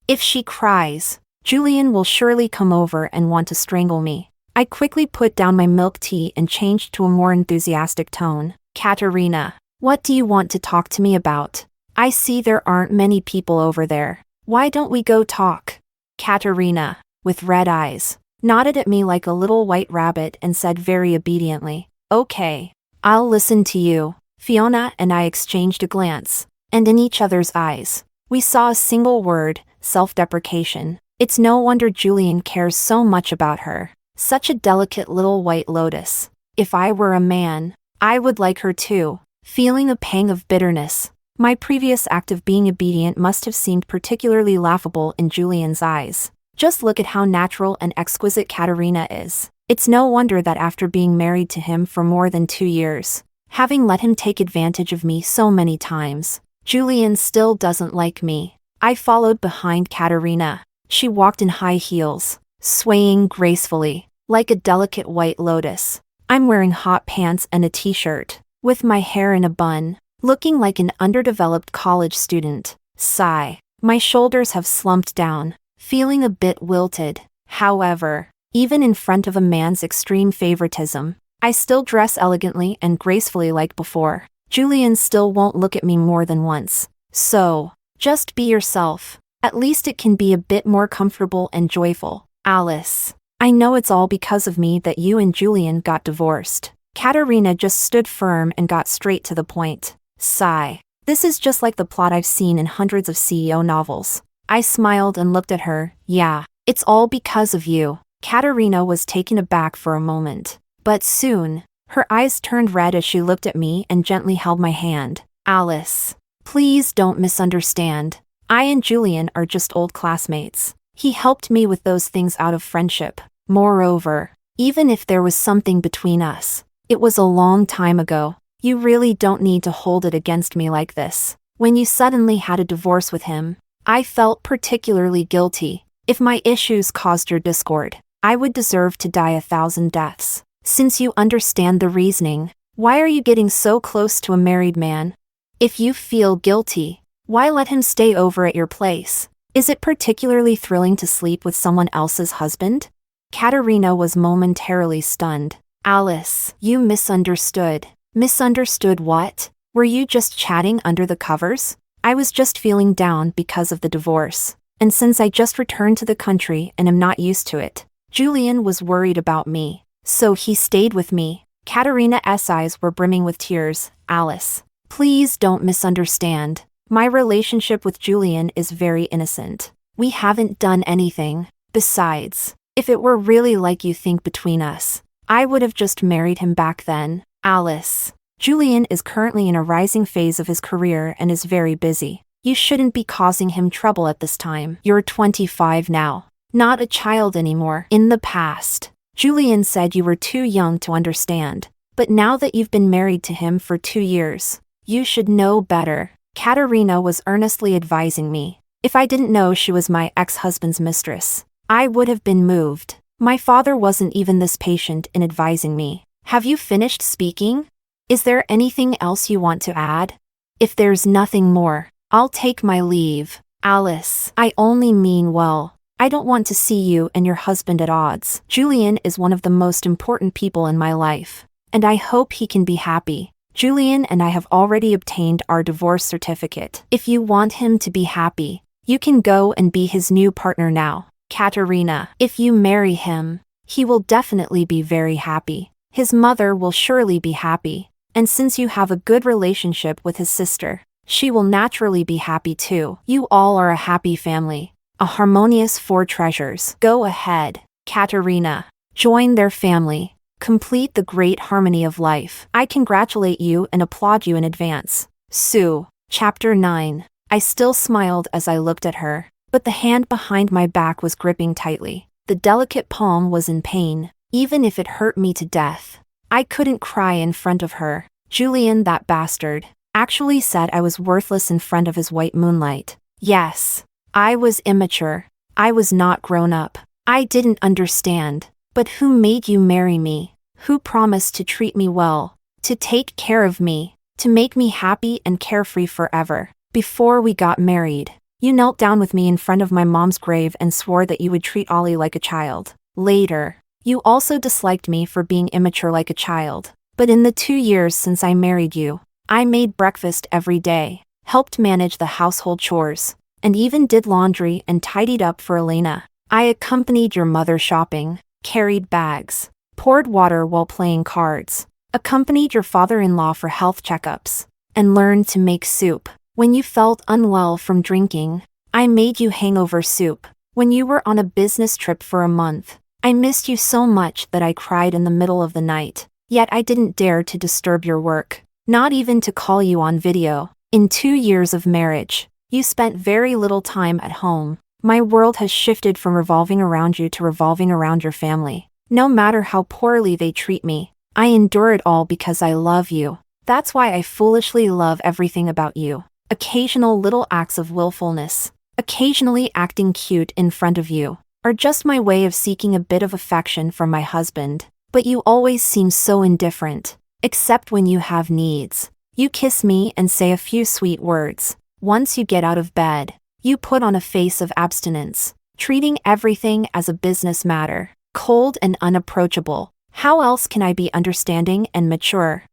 If she cries, Julian will surely come over and want to strangle me. I quickly put down my milk tea and changed to a more enthusiastic tone. Katerina, what do you want to talk to me about? I see there aren't many people over there. Why don't we go talk? Katerina, with red eyes, nodded at me like a little white rabbit and said very obediently, okay, I'll listen to you. Fiona and I exchanged a glance, and in each other's eyes, we saw a single word, self-deprecation. It's no wonder Julian cares so much about her. Such a delicate little white lotus. If I were a man, I would like her too. Feeling a pang of bitterness, my previous act of being obedient must have seemed particularly laughable in Julian's eyes. Just look at how natural and exquisite Katerina is. It's no wonder that after being married to him for more than 2 years, having let him take advantage of me so many times, Julian still doesn't like me. I followed behind Katerina. She walked in high heels, swaying gracefully, like a delicate white lotus. I'm wearing hot pants and a t-shirt, with my hair in a bun, looking like an underdeveloped college student. Sigh. My shoulders have slumped down, feeling a bit wilted. However, even in front of a man's extreme favoritism, I still dress elegantly and gracefully like before. Julian still won't look at me more than once. So, just be yourself. At least it can be a bit more comfortable and joyful. Alice, I know it's all because of me that you and Julian got divorced. Katerina just stood firm and got straight to the point. Sigh. This is just like the plot I've seen in hundreds of CEO novels. I smiled and looked at her. Yeah, it's all because of you. Katerina was taken aback for a moment. But soon, her eyes turned red as she looked at me and gently held my hand. Alice, please don't misunderstand. I and Julian are just old classmates. He helped me with those things out of friendship. Moreover, even if there was something between us, it was a long time ago. You really don't need to hold it against me like this. When you suddenly had a divorce with him, I felt particularly guilty. If my issues caused your discord, I would deserve to die 1,000 deaths. Since you understand the reasoning, why are you getting so close to a married man? If you feel guilty, why let him stay over at your place? Is it particularly thrilling to sleep with someone else's husband? Katerina was momentarily stunned. Alice, you misunderstood. Misunderstood what? Were you just chatting under the covers? I was just feeling down because of the divorce. And since I just returned to the country and am not used to it, Julian was worried about me. So he stayed with me. Katerina's eyes were brimming with tears. Alice, please don't misunderstand. My relationship with Julian is very innocent. We haven't done anything. Besides, if it were really like you think between us, I would have just married him back then. Alice, Julian is currently in a rising phase of his career and is very busy. You shouldn't be causing him trouble at this time. You're 25 now, not a child anymore. In the past, Julian said you were too young to understand, but now that you've been married to him for 2 years, you should know better. Katerina was earnestly advising me. If I didn't know she was my ex-husband's mistress, I would have been moved. My father wasn't even this patient in advising me. Have you finished speaking? Is there anything else you want to add? If there's nothing more, I'll take my leave. Alice, I only mean well. I don't want to see you and your husband at odds. Julian is one of the most important people in my life, and I hope he can be happy. Julian and I have already obtained our divorce certificate. If you want him to be happy, you can go and be his new partner now. Katerina, if you marry him, he will definitely be very happy. His mother will surely be happy, and since you have a good relationship with his sister, she will naturally be happy too. You all are a happy family, a harmonious 4 treasures. Go ahead, Katerina, join their family, complete the great harmony of life. I congratulate you and applaud you in advance. Sue. Chapter 9. I still smiled as I looked at her, but the hand behind my back was gripping tightly. The delicate palm was in pain. Even if it hurt me to death, I couldn't cry in front of her. Julian, that bastard, actually said I was worthless in front of his white moonlight. Yes, I was immature. I was not grown up. I didn't understand. But who made you marry me? Who promised to treat me well, to take care of me, to make me happy and carefree forever? Before we got married, you knelt down with me in front of my mom's grave and swore that you would treat Ollie like a child. Later, you also disliked me for being immature like a child. But in the 2 years since I married you, I made breakfast every day, helped manage the household chores, and even did laundry and tidied up for Elena. I accompanied your mother shopping, carried bags, poured water while playing cards, accompanied your father-in-law for health checkups, and learned to make soup. When you felt unwell from drinking, I made you hangover soup. when you were on a business trip for a month. I missed you so much that I cried in the middle of the night. Yet I didn't dare to disturb your work, not even to call you on video. In 2 years of marriage, you spent very little time at home. My world has shifted from revolving around you to revolving around your family. No matter how poorly they treat me, I endure it all because I love you. That's why I foolishly love everything about you. Occasional little acts of willfulness, occasionally acting cute in front of you, are just my way of seeking a bit of affection from my husband. But you always seem so indifferent, except when you have needs. You kiss me and say a few sweet words. Once you get out of bed, you put on a face of abstinence, treating everything as a business matter, cold and unapproachable. How else can I be understanding and mature?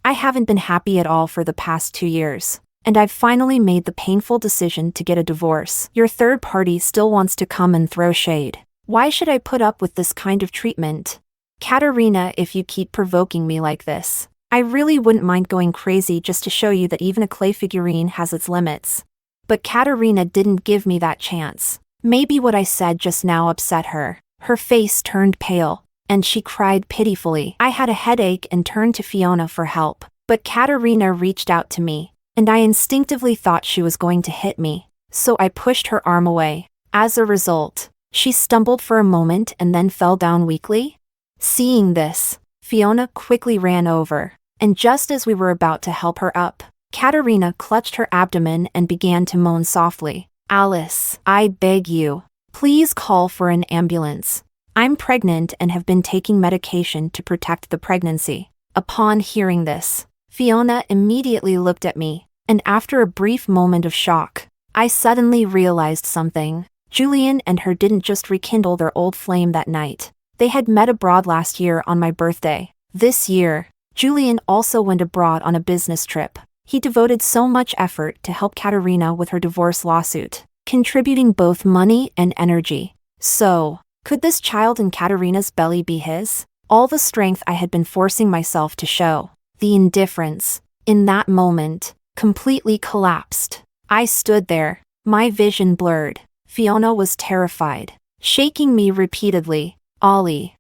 I haven't been happy at all for the past 2 years, and I've finally made the painful decision to get a divorce. Your third party still wants to come and throw shade. Why should I put up with this kind of treatment? Katerina, if you keep provoking me like this, I really wouldn't mind going crazy just to show you that even a clay figurine has its limits. But Katerina didn't give me that chance. Maybe what I said just now upset her. Her face turned pale, and she cried pitifully. I had a headache and turned to Fiona for help, but Katerina reached out to me, and I instinctively thought she was going to hit me, so I pushed her arm away. As a result, she stumbled for a moment and then fell down weakly. Seeing this, Fiona quickly ran over, and just as we were about to help her up, Katerina clutched her abdomen and began to moan softly. Alice, I beg you, please call for an ambulance. I'm pregnant and have been taking medication to protect the pregnancy. Upon hearing this, Fiona immediately looked at me, and after a brief moment of shock, I suddenly realized something. Julian and her didn't just rekindle their old flame that night. They had met abroad last year on my birthday. This year, Julian also went abroad on a business trip. He devoted so much effort to help Katerina with her divorce lawsuit, contributing both money and energy. So, could this child in Katerina's belly be his? All the strength I had been forcing myself to show, the indifference, in that moment, completely collapsed. I stood there, my vision blurred. Fiona was terrified, shaking me repeatedly. Ollie,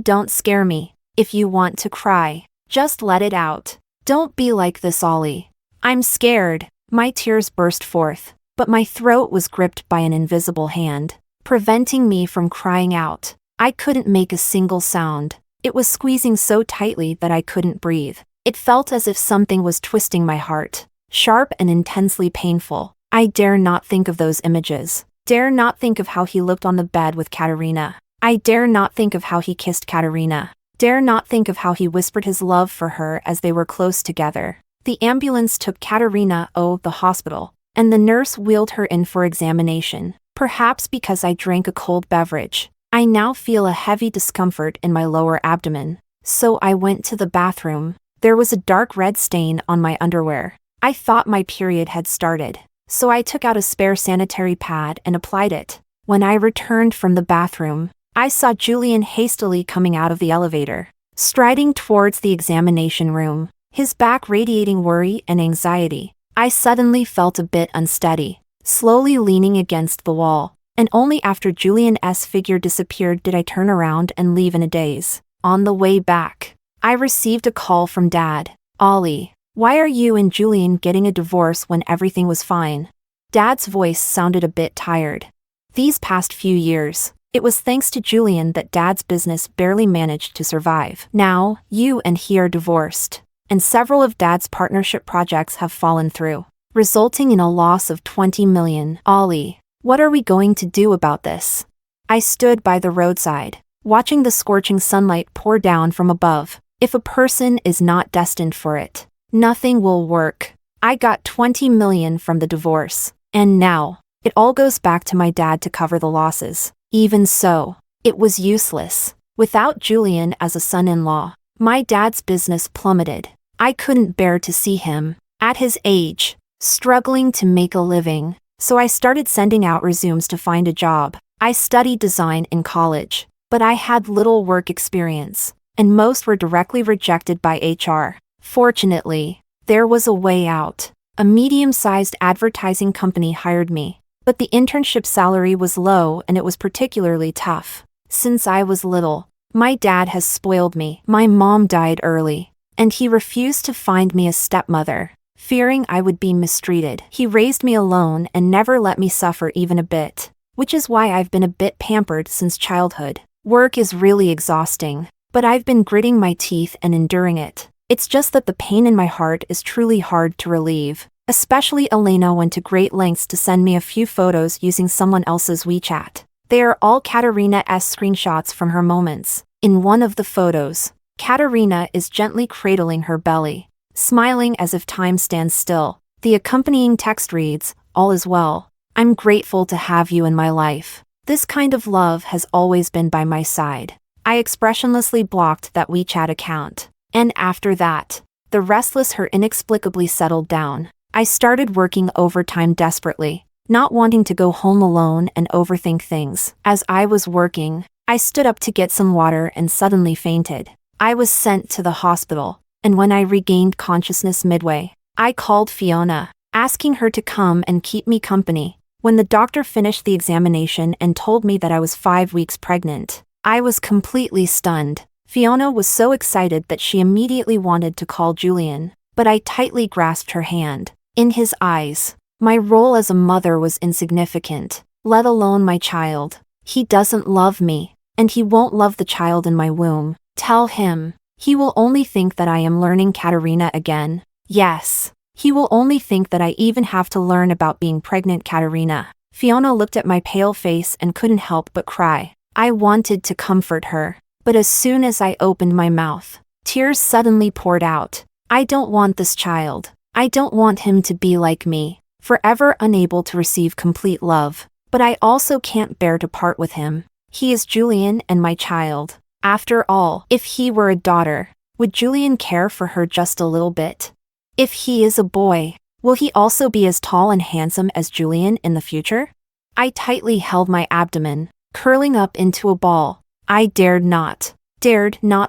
don't scare me. If you want to cry, just let it out. Don't be like this, Ollie. I'm scared. My tears burst forth, but my throat was gripped by an invisible hand, preventing me from crying out. I couldn't make a single sound. It was squeezing so tightly that I couldn't breathe. It felt as if something was twisting my heart, sharp and intensely painful. I dare not think of those images. Dare not think of how he looked on the bed with Katerina. I dare not think of how he kissed Katerina. Dare not think of how he whispered his love for her as they were close together. The ambulance took Katerina to the hospital, and the nurse wheeled her in for examination. Perhaps because I drank a cold beverage, I now feel a heavy discomfort in my lower abdomen. So I went to the bathroom. There was a dark red stain on my underwear. I thought my period had started, so I took out a spare sanitary pad and applied it. When I returned from the bathroom, I saw Julian hastily coming out of the elevator, striding towards the examination room, his back radiating worry and anxiety. I suddenly felt a bit unsteady, slowly leaning against the wall, and only after Julian's figure disappeared did I turn around and leave in a daze. On the way back, I received a call from Dad. Ollie, why are you and Julian getting a divorce when everything was fine? Dad's voice sounded a bit tired. These past few years, it was thanks to Julian that Dad's business barely managed to survive. Now, you and he are divorced, and several of Dad's partnership projects have fallen through, resulting in a loss of $20 million. Ollie, what are we going to do about this? I stood by the roadside, watching the scorching sunlight pour down from above. If a person is not destined for it, nothing will work. I got $20 million from the divorce, and now, it all goes back to my dad to cover the losses. Even so, it was useless. Without Julian as a son-in-law, my dad's business plummeted. I couldn't bear to see him, at his age, struggling to make a living, so I started sending out resumes to find a job. I studied design in college, but I had little work experience, and most were directly rejected by HR. Fortunately, there was a way out. A medium-sized advertising company hired me. But the internship salary was low and it was particularly tough. Since I was little, my dad has spoiled me. My mom died early, and he refused to find me a stepmother, fearing I would be mistreated. He raised me alone and never let me suffer even a bit, which is why I've been a bit pampered since childhood. Work is really exhausting, but I've been gritting my teeth and enduring it. It's just that the pain in my heart is truly hard to relieve. Especially Elena went to great lengths to send me a few photos using someone else's WeChat. They are all Katerina's screenshots from her moments. In one of the photos, Katerina is gently cradling her belly, smiling as if time stands still. The accompanying text reads, "All is well. I'm grateful to have you in my life. This kind of love has always been by my side." I expressionlessly blocked that WeChat account. And after that, the restless her inexplicably settled down. I started working overtime desperately, not wanting to go home alone and overthink things. As I was working, I stood up to get some water and suddenly fainted. I was sent to the hospital, and when I regained consciousness midway, I called Fiona, asking her to come and keep me company. When the doctor finished the examination and told me that I was 5 weeks pregnant, I was completely stunned. Fiona was so excited that she immediately wanted to call Julian, but I tightly grasped her hand. In his eyes, my role as a mother was insignificant, let alone my child. He doesn't love me, and he won't love the child in my womb. Tell him. He will only think that I am learning Katerina again. Yes, he will only think that I even have to learn about being pregnant Katerina. Fiona looked at my pale face and couldn't help but cry. I wanted to comfort her, but as soon as I opened my mouth, tears suddenly poured out. I don't want this child. I don't want him to be like me, forever unable to receive complete love. But I also can't bear to part with him. He is Julian and my child. After all, if he were a daughter, would Julian care for her just a little bit? If he is a boy, will he also be as tall and handsome as Julian in the future? I tightly held my abdomen, curling up into a ball. I dared not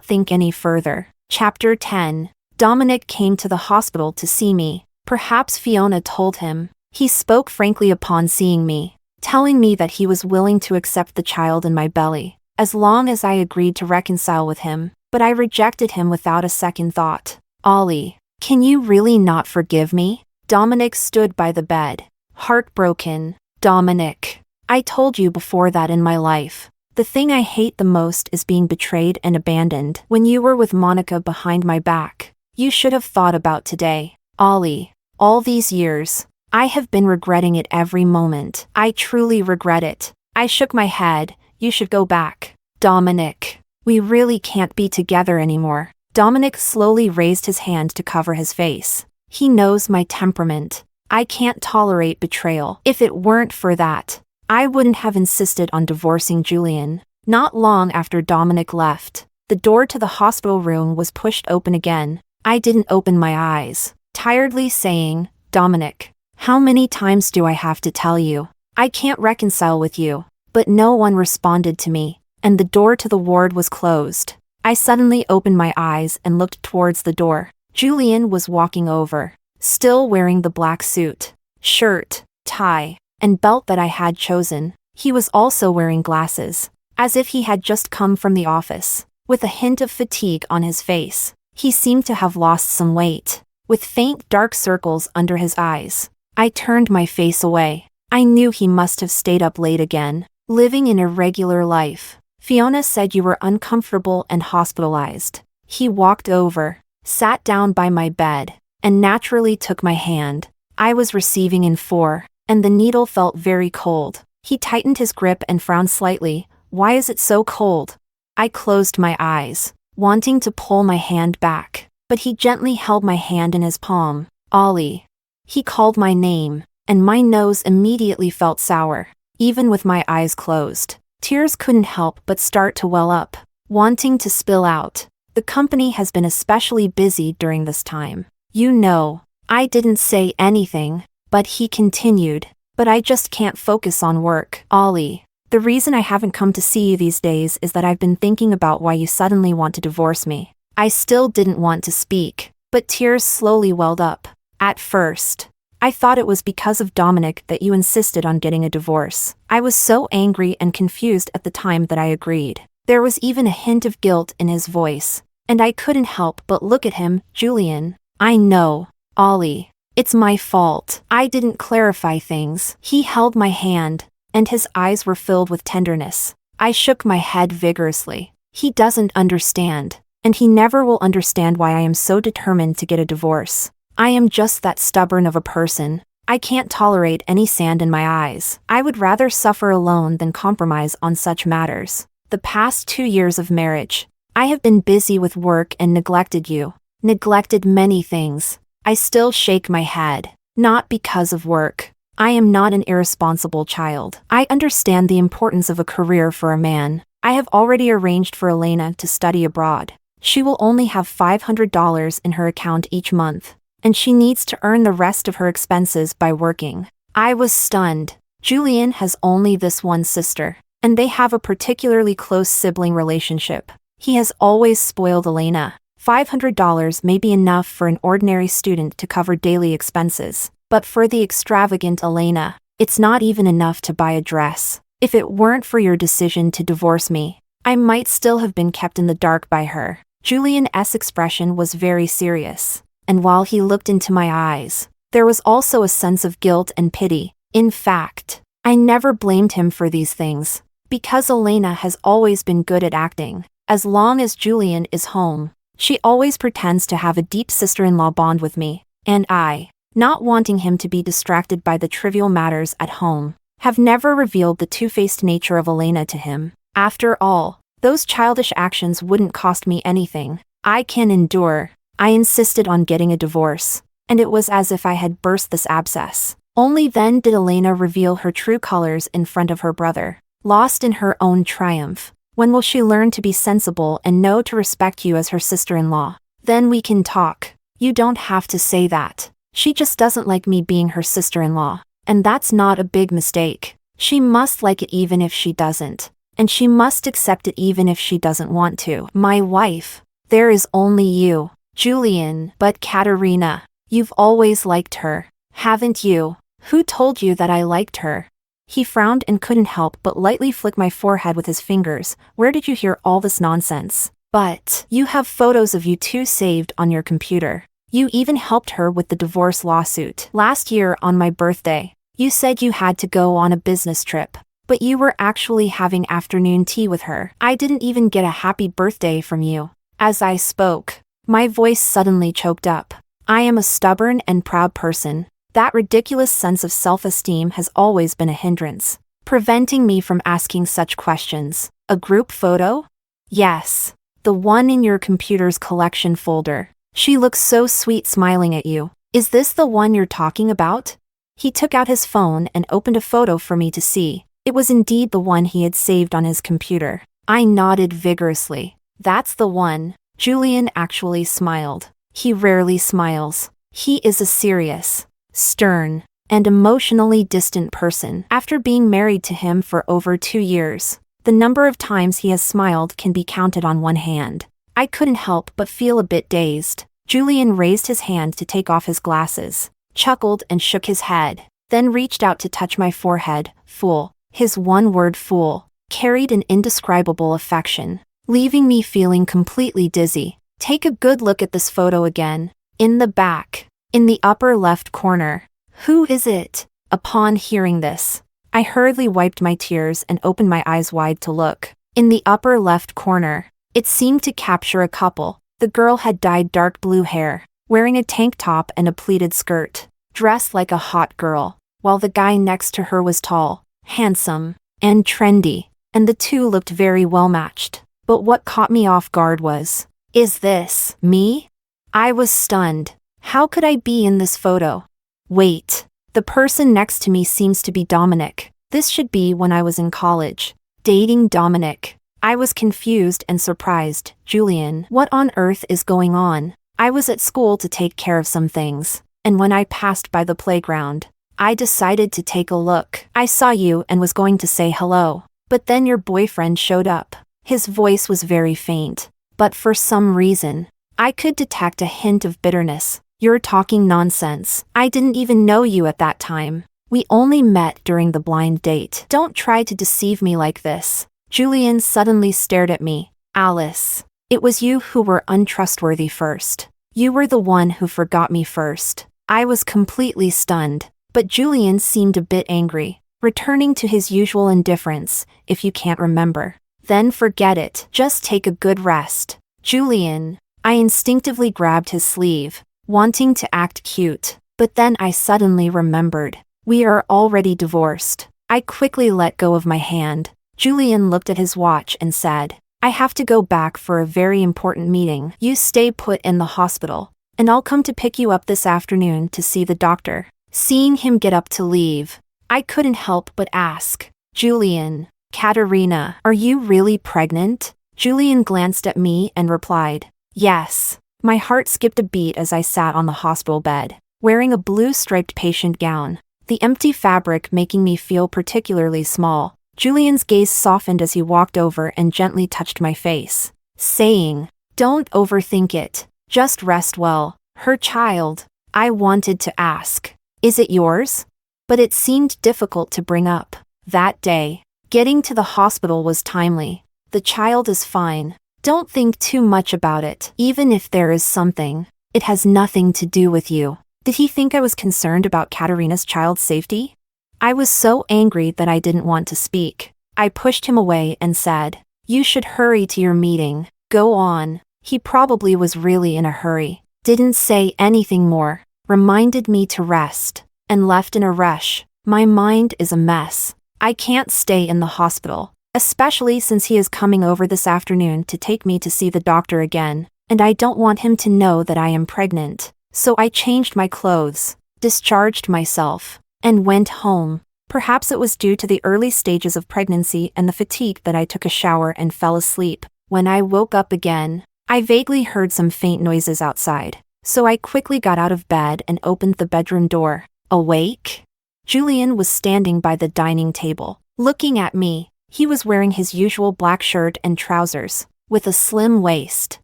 think any further. Chapter 10. Dominic came to the hospital to see me. Perhaps Fiona told him. He spoke frankly upon seeing me, telling me that he was willing to accept the child in my belly, as long as I agreed to reconcile with him, but I rejected him without a second thought. Ollie, can you really not forgive me? Dominic stood by the bed, heartbroken. Dominic, I told you before that in my life, the thing I hate the most is being betrayed and abandoned. When you were with Monica behind my back, you should have thought about today. Ollie, all these years, I have been regretting it every moment. I truly regret it. I shook my head. You should go back. Dominic, we really can't be together anymore. Dominic slowly raised his hand to cover his face. He knows my temperament. I can't tolerate betrayal. If it weren't for that, I wouldn't have insisted on divorcing Julian. Not long after Dominic left, the door to the hospital room was pushed open again. I didn't open my eyes, tiredly saying, "Dominic, how many times do I have to tell you? I can't reconcile with you." But no one responded to me, and the door to the ward was closed. I suddenly opened my eyes and looked towards the door. Julian was walking over, still wearing the black suit, shirt, tie, and belt that I had chosen. He was also wearing glasses, as if he had just come from the office, with a hint of fatigue on his face. He seemed to have lost some weight, with faint dark circles under his eyes. I turned my face away. I knew he must have stayed up late again, living an irregular life. Fiona said you were uncomfortable and hospitalized. He walked over, sat down by my bed, and naturally took my hand. I was receiving in 4, and the needle felt very cold. He tightened his grip and frowned slightly. "Why is it so cold?" I closed my eyes, wanting to pull my hand back, but he gently held my hand in his palm. "Ollie." He called my name, and my nose immediately felt sour. Even with my eyes closed, tears couldn't help but start to well up, wanting to spill out. The company has been especially busy during this time. You know, I didn't say anything, but he continued. "But I just can't focus on work. Ollie, the reason I haven't come to see you these days is that I've been thinking about why you suddenly want to divorce me." I still didn't want to speak, but tears slowly welled up. At first, I thought it was because of Dominic that you insisted on getting a divorce. I was so angry and confused at the time that I agreed. There was even a hint of guilt in his voice. And I couldn't help but look at him. Julian. I know. Ollie. It's my fault. I didn't clarify things. He held my hand, and his eyes were filled with tenderness. I shook my head vigorously. He doesn't understand, and he never will understand why I am so determined to get a divorce. I am just that stubborn of a person. I can't tolerate any sand in my eyes. I would rather suffer alone than compromise on such matters. The past 2 years of marriage, I have been busy with work and neglected you. Neglected many things. I still shake my head. Not because of work. I am not an irresponsible child. I understand the importance of a career for a man. I have already arranged for Elena to study abroad. She will only have $500 in her account each month, and she needs to earn the rest of her expenses by working. I was stunned. Julian has only this one sister, and they have a particularly close sibling relationship. He has always spoiled Elena. $500 may be enough for an ordinary student to cover daily expenses, but for the extravagant Elena, it's not even enough to buy a dress. If it weren't for your decision to divorce me, I might still have been kept in the dark by her. Julian's expression was very serious, and while he looked into my eyes, there was also a sense of guilt and pity. In fact, I never blamed him for these things, because Elena has always been good at acting. As long as Julian is home, she always pretends to have a deep sister-in-law bond with me, and I, not wanting him to be distracted by the trivial matters at home, have never revealed the two-faced nature of Elena to him. After all, those childish actions wouldn't cost me anything. I can endure. I insisted on getting a divorce, and it was as if I had burst this abscess. Only then did Elena reveal her true colors in front of her brother. Lost in her own triumph. When will she learn to be sensible and know to respect you as her sister-in-law? Then we can talk. You don't have to say that. She just doesn't like me being her sister-in-law. And that's not a big mistake. She must like it even if she doesn't. And she must accept it even if she doesn't want to. My wife. There is only you, Julian. But Katerina, you've always liked her, haven't you? Who told you that I liked her? He frowned and couldn't help but lightly flick my forehead with his fingers. Where did you hear all this nonsense? But you have photos of you two saved on your computer. You even helped her with the divorce lawsuit. Last year on my birthday, you said you had to go on a business trip, but you were actually having afternoon tea with her. I didn't even get a happy birthday from you. As I spoke, my voice suddenly choked up. I am a stubborn and proud person. That ridiculous sense of self-esteem has always been a hindrance, preventing me from asking such questions. A group photo? Yes. The one in your computer's collection folder. She looks so sweet smiling at you. Is this the one you're talking about? He took out his phone and opened a photo for me to see. It was indeed the one he had saved on his computer. I nodded vigorously. That's the one. Julian actually smiled. He rarely smiles. He is a serious, stern, and emotionally distant person. After being married to him for over 2 years, the number of times he has smiled can be counted on one hand. I couldn't help but feel a bit dazed. Julian raised his hand to take off his glasses, chuckled and shook his head, then reached out to touch my forehead. Fool. His one word fool carried an indescribable affection, leaving me feeling completely dizzy. Take a good look at this photo again. In the back. In the upper left corner. Who is it? Upon hearing this, I hurriedly wiped my tears and opened my eyes wide to look. In the upper left corner, it seemed to capture a couple. The girl had dyed dark blue hair, wearing a tank top and a pleated skirt, dressed like a hot girl, while the guy next to her was tall, handsome, and trendy, and the two looked very well matched. But what caught me off guard was, is this me? I was stunned. How could I be in this photo? Wait, the person next to me seems to be Dominic. This should be when I was in college. Dating Dominic. I was confused and surprised. Julian, what on earth is going on? I was at school to take care of some things, and when I passed by the playground, I decided to take a look. I saw you and was going to say hello, but then your boyfriend showed up. His voice was very faint, but for some reason, I could detect a hint of bitterness. You're talking nonsense. I didn't even know you at that time. We only met during the blind date. Don't try to deceive me like this. Julian suddenly stared at me. Alice, it was you who were untrustworthy first. You were the one who forgot me first. I was completely stunned, but Julian seemed a bit angry, returning to his usual indifference. If you can't remember, then forget it. Just take a good rest. Julian. I instinctively grabbed his sleeve, wanting to act cute, but then I suddenly remembered. We are already divorced. I quickly let go of my hand. Julian looked at his watch and said, I have to go back for a very important meeting. You stay put in the hospital, and I'll come to pick you up this afternoon to see the doctor. Seeing him get up to leave, I couldn't help but ask, Julian, Katerina, are you really pregnant? Julian glanced at me and replied, yes. My heart skipped a beat as I sat on the hospital bed, wearing a blue striped patient gown, the empty fabric making me feel particularly small. Julian's gaze softened as he walked over and gently touched my face, saying, don't overthink it. Just rest well. Her child. I wanted to ask, is it yours? But it seemed difficult to bring up. That day, getting to the hospital was timely. The child is fine. Don't think too much about it. Even if there is something, it has nothing to do with you. Did he think I was concerned about Katerina's child's safety? I was so angry that I didn't want to speak. I pushed him away and said, you should hurry to your meeting. Go on. He probably was really in a hurry. Didn't say anything more. Reminded me to rest. And left in a rush. My mind is a mess. I can't stay in the hospital, especially since he is coming over this afternoon to take me to see the doctor again, and I don't want him to know that I am pregnant. So I changed my clothes, discharged myself, and went home. Perhaps it was due to the early stages of pregnancy and the fatigue that I took a shower and fell asleep. When I woke up again, I vaguely heard some faint noises outside, so I quickly got out of bed and opened the bedroom door. Awake? Julian was standing by the dining table, looking at me. He was wearing his usual black shirt and trousers, with a slim waist.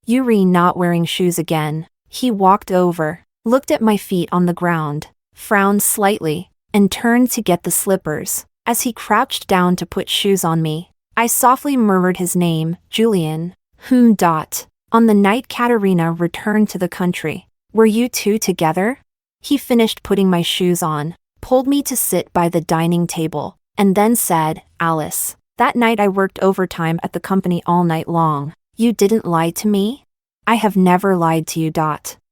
Yuri not wearing shoes again. He walked over, looked at my feet on the ground, frowned slightly, and turned to get the slippers. As he crouched down to put shoes on me, I softly murmured his name, Julian. On the night Katerina returned to the country, were you two together? He finished putting my shoes on, pulled me to sit by the dining table, and then said, Alice, that night I worked overtime at the company all night long. You didn't lie to me? I have never lied to you.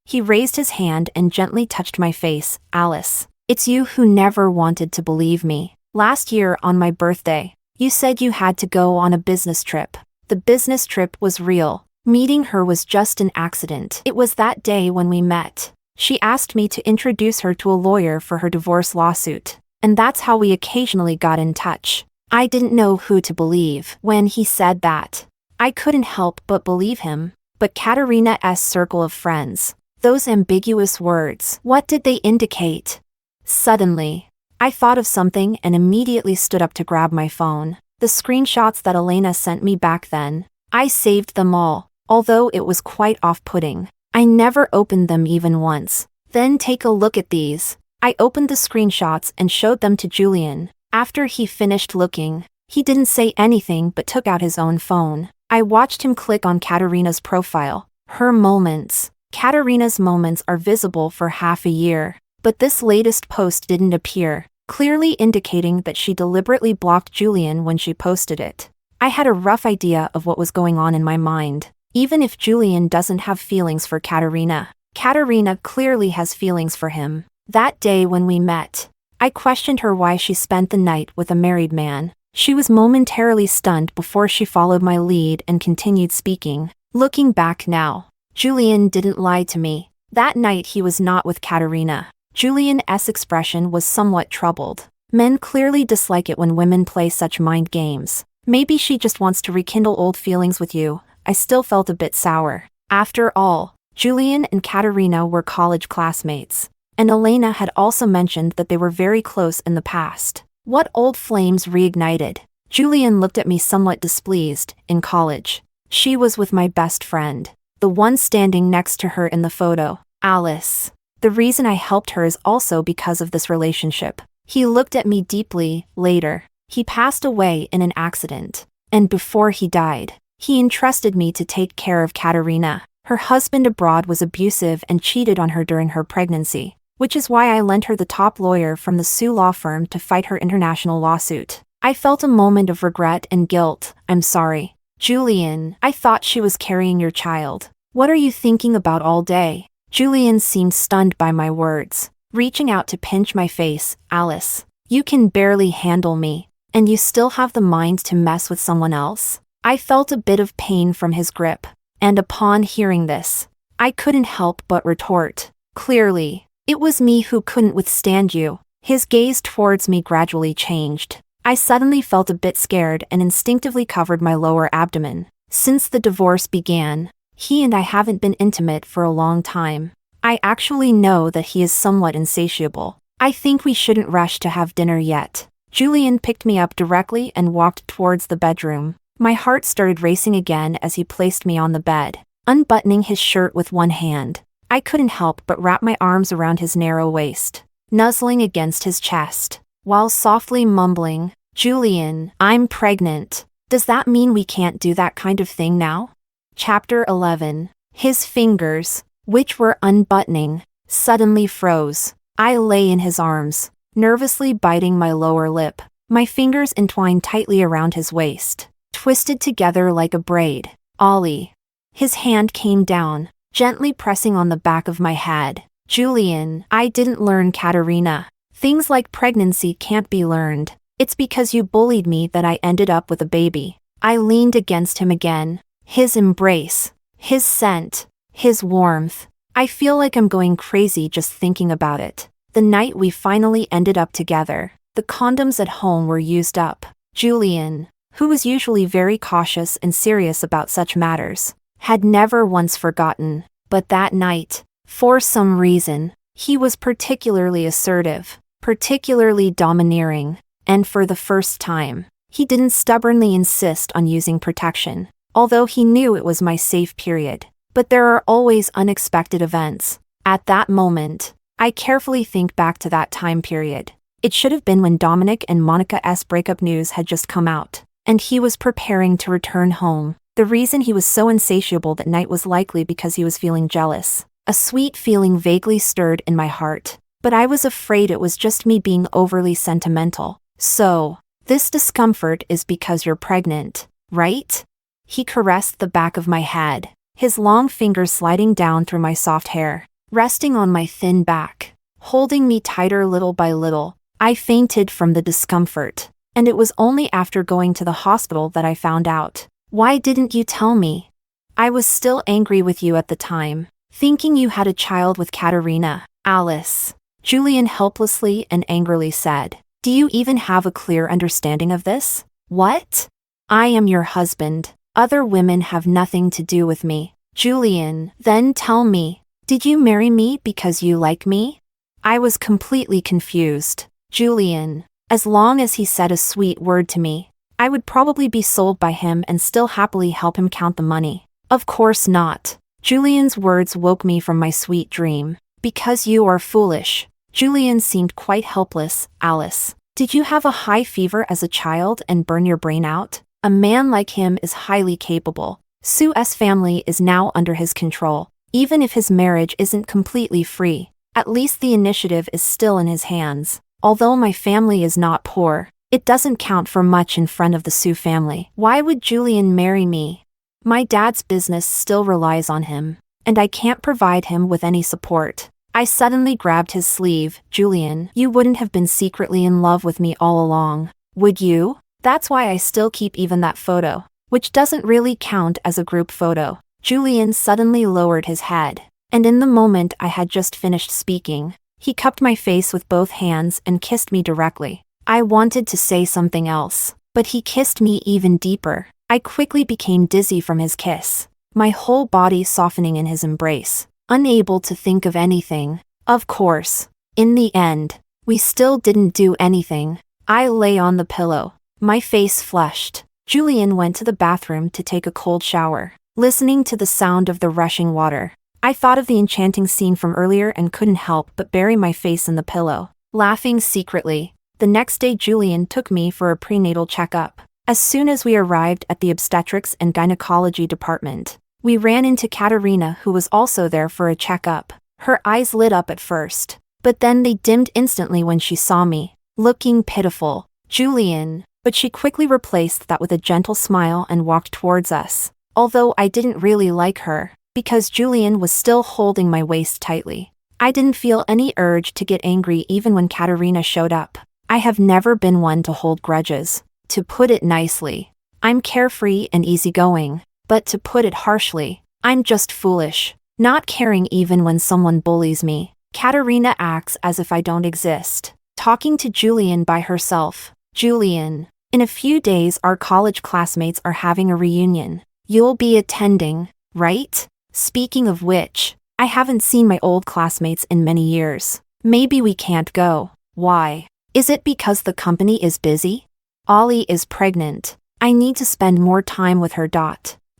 He raised his hand and gently touched my face. Alice, it's you who never wanted to believe me. Last year on my birthday, you said you had to go on a business trip. The business trip was real. Meeting her was just an accident. It was that day when we met. She asked me to introduce her to a lawyer for her divorce lawsuit, and that's how we occasionally got in touch. I didn't know who to believe when he said that. I couldn't help but believe him. But Katerina's circle of friends, those ambiguous words, what did they indicate? Suddenly, I thought of something and immediately stood up to grab my phone. The screenshots that Elena sent me back then, I saved them all, although it was quite off-putting. I never opened them even once. Then take a look at these. I opened the screenshots and showed them to Julian. After he finished looking, he didn't say anything but took out his own phone. I watched him click on Katerina's profile. Her moments. Katerina's moments are visible for half a year, but this latest post didn't appear, clearly indicating that she deliberately blocked Julian when she posted it. I had a rough idea of what was going on in my mind. Even if Julian doesn't have feelings for Katerina, Katerina clearly has feelings for him. That day when we met, I questioned her why she spent the night with a married man. She was momentarily stunned before she followed my lead and continued speaking. Looking back now, Julian didn't lie to me. That night he was not with Katerina. Julian's expression was somewhat troubled. Men clearly dislike it when women play such mind games. Maybe she just wants to rekindle old feelings with you. I still felt a bit sour. After all, Julian and Katerina were college classmates, and Elena had also mentioned that they were very close in the past. What old flames reignited? Julian looked at me somewhat displeased. In college, she was with my best friend, the one standing next to her in the photo. Alice, The reason I helped her is also because of this relationship. He looked at me deeply. Later, he passed away in an accident. And before he died, he entrusted me to take care of Katerina. Her husband abroad was abusive and cheated on her during her pregnancy, which is why I lent her the top lawyer from the Sue law firm to fight her international lawsuit. I felt a moment of regret and guilt. I'm sorry. Julian, I thought she was carrying your child. What are you thinking about all day? Julian seemed stunned by my words, reaching out to pinch my face. Alice, you can barely handle me, and you still have the mind to mess with someone else? I felt a bit of pain from his grip, and upon hearing this, I couldn't help but retort. Clearly, it was me who couldn't withstand you. His gaze towards me gradually changed. I suddenly felt a bit scared and instinctively covered my lower abdomen. Since the divorce began, he and I haven't been intimate for a long time. I actually know that he is somewhat insatiable. I think we shouldn't rush to have dinner yet. Julian picked me up directly and walked towards the bedroom. My heart started racing again as he placed me on the bed, unbuttoning his shirt with one hand. I couldn't help but wrap my arms around his narrow waist, nuzzling against his chest, while softly mumbling, Julian, I'm pregnant. Does that mean we can't do that kind of thing now? Chapter 11. His fingers, which were unbuttoning, suddenly froze. I lay in his arms, nervously biting my lower lip. My fingers entwined tightly around his waist, twisted together like a braid. Ollie. His hand came down, gently pressing on the back of my head. Julian, I didn't learn Katerina. Things like pregnancy can't be learned. It's because you bullied me that I ended up with a baby. I leaned against him again. His embrace, his scent, his warmth. I feel like I'm going crazy just thinking about it. The night we finally ended up together, the condoms at home were used up. Julian, who was usually very cautious and serious about such matters, had never once forgotten. But that night, for some reason, he was particularly assertive, particularly domineering, and for the first time, he didn't stubbornly insist on using protection, although he knew it was my safe period. But there are always unexpected events. At that moment, I carefully think back to that time period. It should have been when Dominic and Monica's breakup news had just come out, and he was preparing to return home. The reason he was so insatiable that night was likely because he was feeling jealous. A sweet feeling vaguely stirred in my heart, but I was afraid it was just me being overly sentimental. So, this discomfort is because you're pregnant, right? He caressed the back of my head, his long fingers sliding down through my soft hair, resting on my thin back, holding me tighter little by little. I fainted from the discomfort, and it was only after going to the hospital that I found out. Why didn't you tell me? I was still angry with you at the time, thinking you had a child with Katerina. Alice, Julian helplessly and angrily said. Do you even have a clear understanding of this? What? I am your husband. Other women have nothing to do with me. Julian, then tell me, did you marry me because you like me? I was completely confused. Julian, as long as he said a sweet word to me, I would probably be sold by him and still happily help him count the money. Of course not. Julian's words woke me from my sweet dream. Because you are foolish. Julian seemed quite helpless. Alice, did you have a high fever as a child and burn your brain out? A man like him is highly capable. Sue's family is now under his control. Even if his marriage isn't completely free, at least the initiative is still in his hands. Although my family is not poor, it doesn't count for much in front of the Sue family. Why would Julian marry me? My dad's business still relies on him, and I can't provide him with any support. I suddenly grabbed his sleeve. Julian, you wouldn't have been secretly in love with me all along, would you? That's why I still keep even that photo, which doesn't really count as a group photo. Julian suddenly lowered his head, and in the moment I had just finished speaking, he cupped my face with both hands and kissed me directly. I wanted to say something else, but he kissed me even deeper. I quickly became dizzy from his kiss, my whole body softening in his embrace. Unable to think of anything. Of course, in the end, we still didn't do anything. I lay on the pillow, my face flushed. Julian went to the bathroom to take a cold shower. Listening to the sound of the rushing water, I thought of the enchanting scene from earlier and couldn't help but bury my face in the pillow, laughing secretly. The next day Julian took me for a prenatal checkup. As soon as we arrived at the obstetrics and gynecology department, we ran into Katerina, who was also there for a checkup. Her eyes lit up at first, but then they dimmed instantly when she saw me, looking pitiful. Julian, but she quickly replaced that with a gentle smile and walked towards us. Although I didn't really like her, because Julian was still holding my waist tightly. I didn't feel any urge to get angry even when Katerina showed up. I have never been one to hold grudges. To put it nicely, I'm carefree and easygoing, but to put it harshly, I'm just foolish, not caring even when someone bullies me. Katerina acts as if I don't exist, talking to Julian by herself. Julian, in a few days our college classmates are having a reunion. You'll be attending, right? Speaking of which, I haven't seen my old classmates in many years. Maybe we can't go. Why? Is it because the company is busy? Ollie is pregnant. I need to spend more time with her.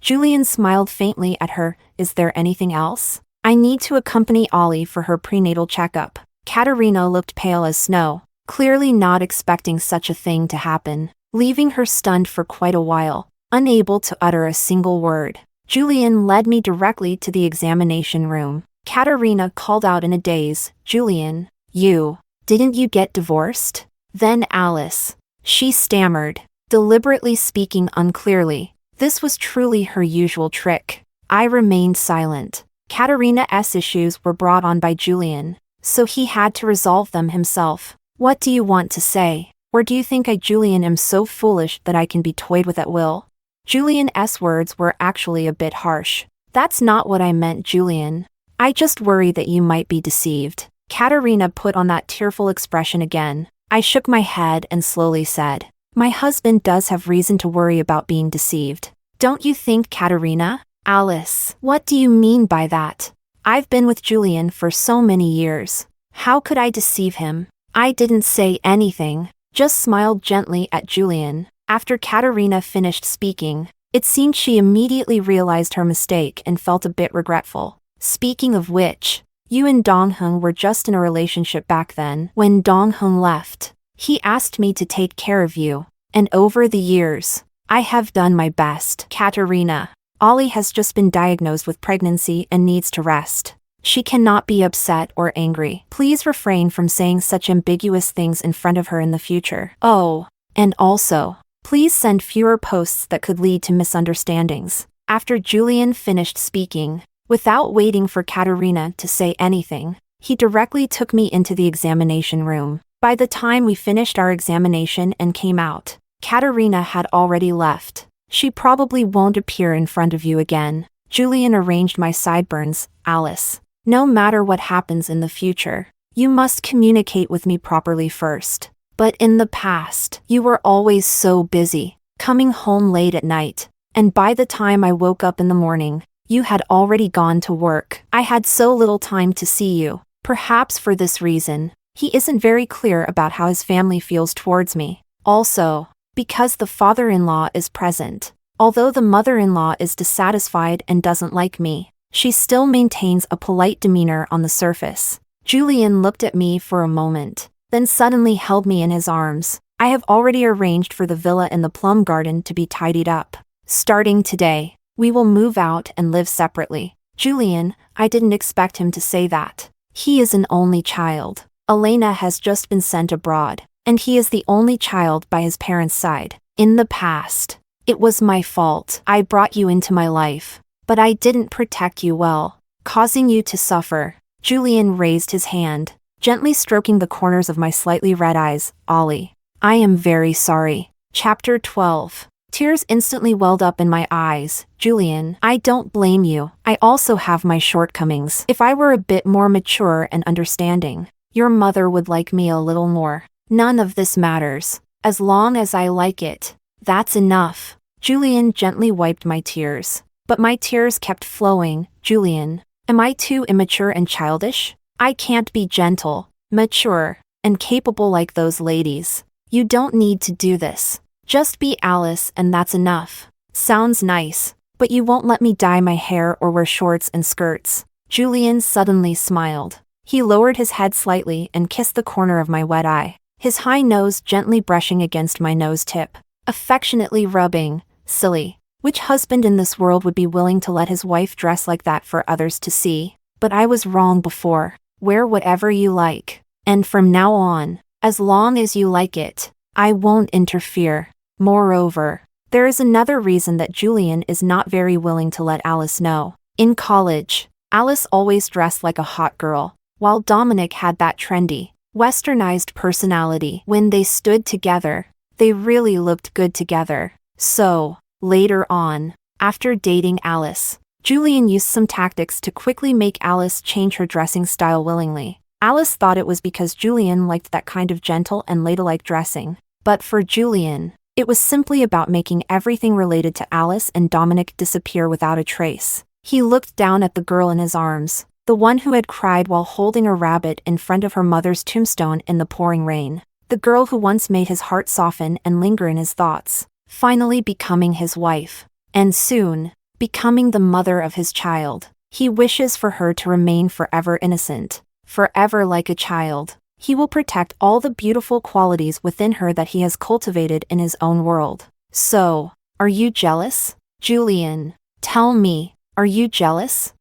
Julian smiled faintly at her. Is there anything else? I need to accompany Ollie for her prenatal checkup. Katerina looked pale as snow, clearly not expecting such a thing to happen, leaving her stunned for quite a while, unable to utter a single word. Julian led me directly to the examination room. Katerina called out in a daze, Julian, didn't you get divorced? Then Alice. She stammered, deliberately speaking unclearly. This was truly her usual trick. I remained silent. Katerina's issues were brought on by Julian, so he had to resolve them himself. What do you want to say? Or do you think I, Julian, am so foolish that I can be toyed with at will? Julian's words were actually a bit harsh. That's not what I meant, Julian. I just worry that you might be deceived. Katerina put on that tearful expression again. I shook my head and slowly said, my husband does have reason to worry about being deceived. Don't you think, Katerina? Alice, what do you mean by that? I've been with Julian for so many years. How could I deceive him? I didn't say anything, just smiled gently at Julian. After Katerina finished speaking, it seemed she immediately realized her mistake and felt a bit regretful. Speaking of which, you and Dong-Hung were just in a relationship back then. When Dong-Hung left, he asked me to take care of you, and over the years, I have done my best. Katerina, Ollie has just been diagnosed with pregnancy and needs to rest. She cannot be upset or angry. Please refrain from saying such ambiguous things in front of her in the future. Oh, and also, please send fewer posts that could lead to misunderstandings. After Julian finished speaking, without waiting for Katerina to say anything, he directly took me into the examination room. By the time we finished our examination and came out, Katerina had already left. She probably won't appear in front of you again. Julian arranged my sideburns. Alice, no matter what happens in the future, you must communicate with me properly first. But in the past, you were always so busy, coming home late at night, and by the time I woke up in the morning, you had already gone to work. I had so little time to see you. Perhaps for this reason, he isn't very clear about how his family feels towards me. Also, because the father-in-law is present, although the mother-in-law is dissatisfied and doesn't like me, she still maintains a polite demeanor on the surface. Julian looked at me for a moment, then suddenly held me in his arms. I have already arranged for the villa in the plum garden to be tidied up. Starting today, we will move out and live separately. Julian, I didn't expect him to say that. He is an only child. Elena has just been sent abroad, and he is the only child by his parents' side. In the past, it was my fault. I brought you into my life, but I didn't protect you well, causing you to suffer. Julian raised his hand, gently stroking the corners of my slightly red eyes. Ollie, I am very sorry. Chapter 12. Tears instantly welled up in my eyes. Julian, I don't blame you. I also have my shortcomings. If I were a bit more mature and understanding, your mother would like me a little more. None of this matters. As long as I like it, that's enough. Julian gently wiped my tears. But my tears kept flowing. Julian, am I too immature and childish? I can't be gentle, mature, and capable like those ladies. You don't need to do this. Just be Alice and that's enough. Sounds nice, but you won't let me dye my hair or wear shorts and skirts. Julian suddenly smiled. He lowered his head slightly and kissed the corner of my wet eye, his high nose gently brushing against my nose tip, affectionately rubbing. Silly. Which husband in this world would be willing to let his wife dress like that for others to see? But I was wrong before. Wear whatever you like. And from now on, as long as you like it, I won't interfere. Moreover, there is another reason that Julian is not very willing to let Alice know. In college, Alice always dressed like a hot girl, while Dominic had that trendy, westernized personality. When they stood together, they really looked good together. So, later on, after dating Alice, Julian used some tactics to quickly make Alice change her dressing style willingly. Alice thought it was because Julian liked that kind of gentle and ladylike dressing. But for Julian, it was simply about making everything related to Alice and Dominic disappear without a trace. He looked down at the girl in his arms, the one who had cried while holding a rabbit in front of her mother's tombstone in the pouring rain. The girl who once made his heart soften and linger in his thoughts, finally becoming his wife, and soon, becoming the mother of his child. He wishes for her to remain forever innocent, forever like a child. He will protect all the beautiful qualities within her that he has cultivated in his own world. So, are you jealous? Julian, tell me, are you jealous?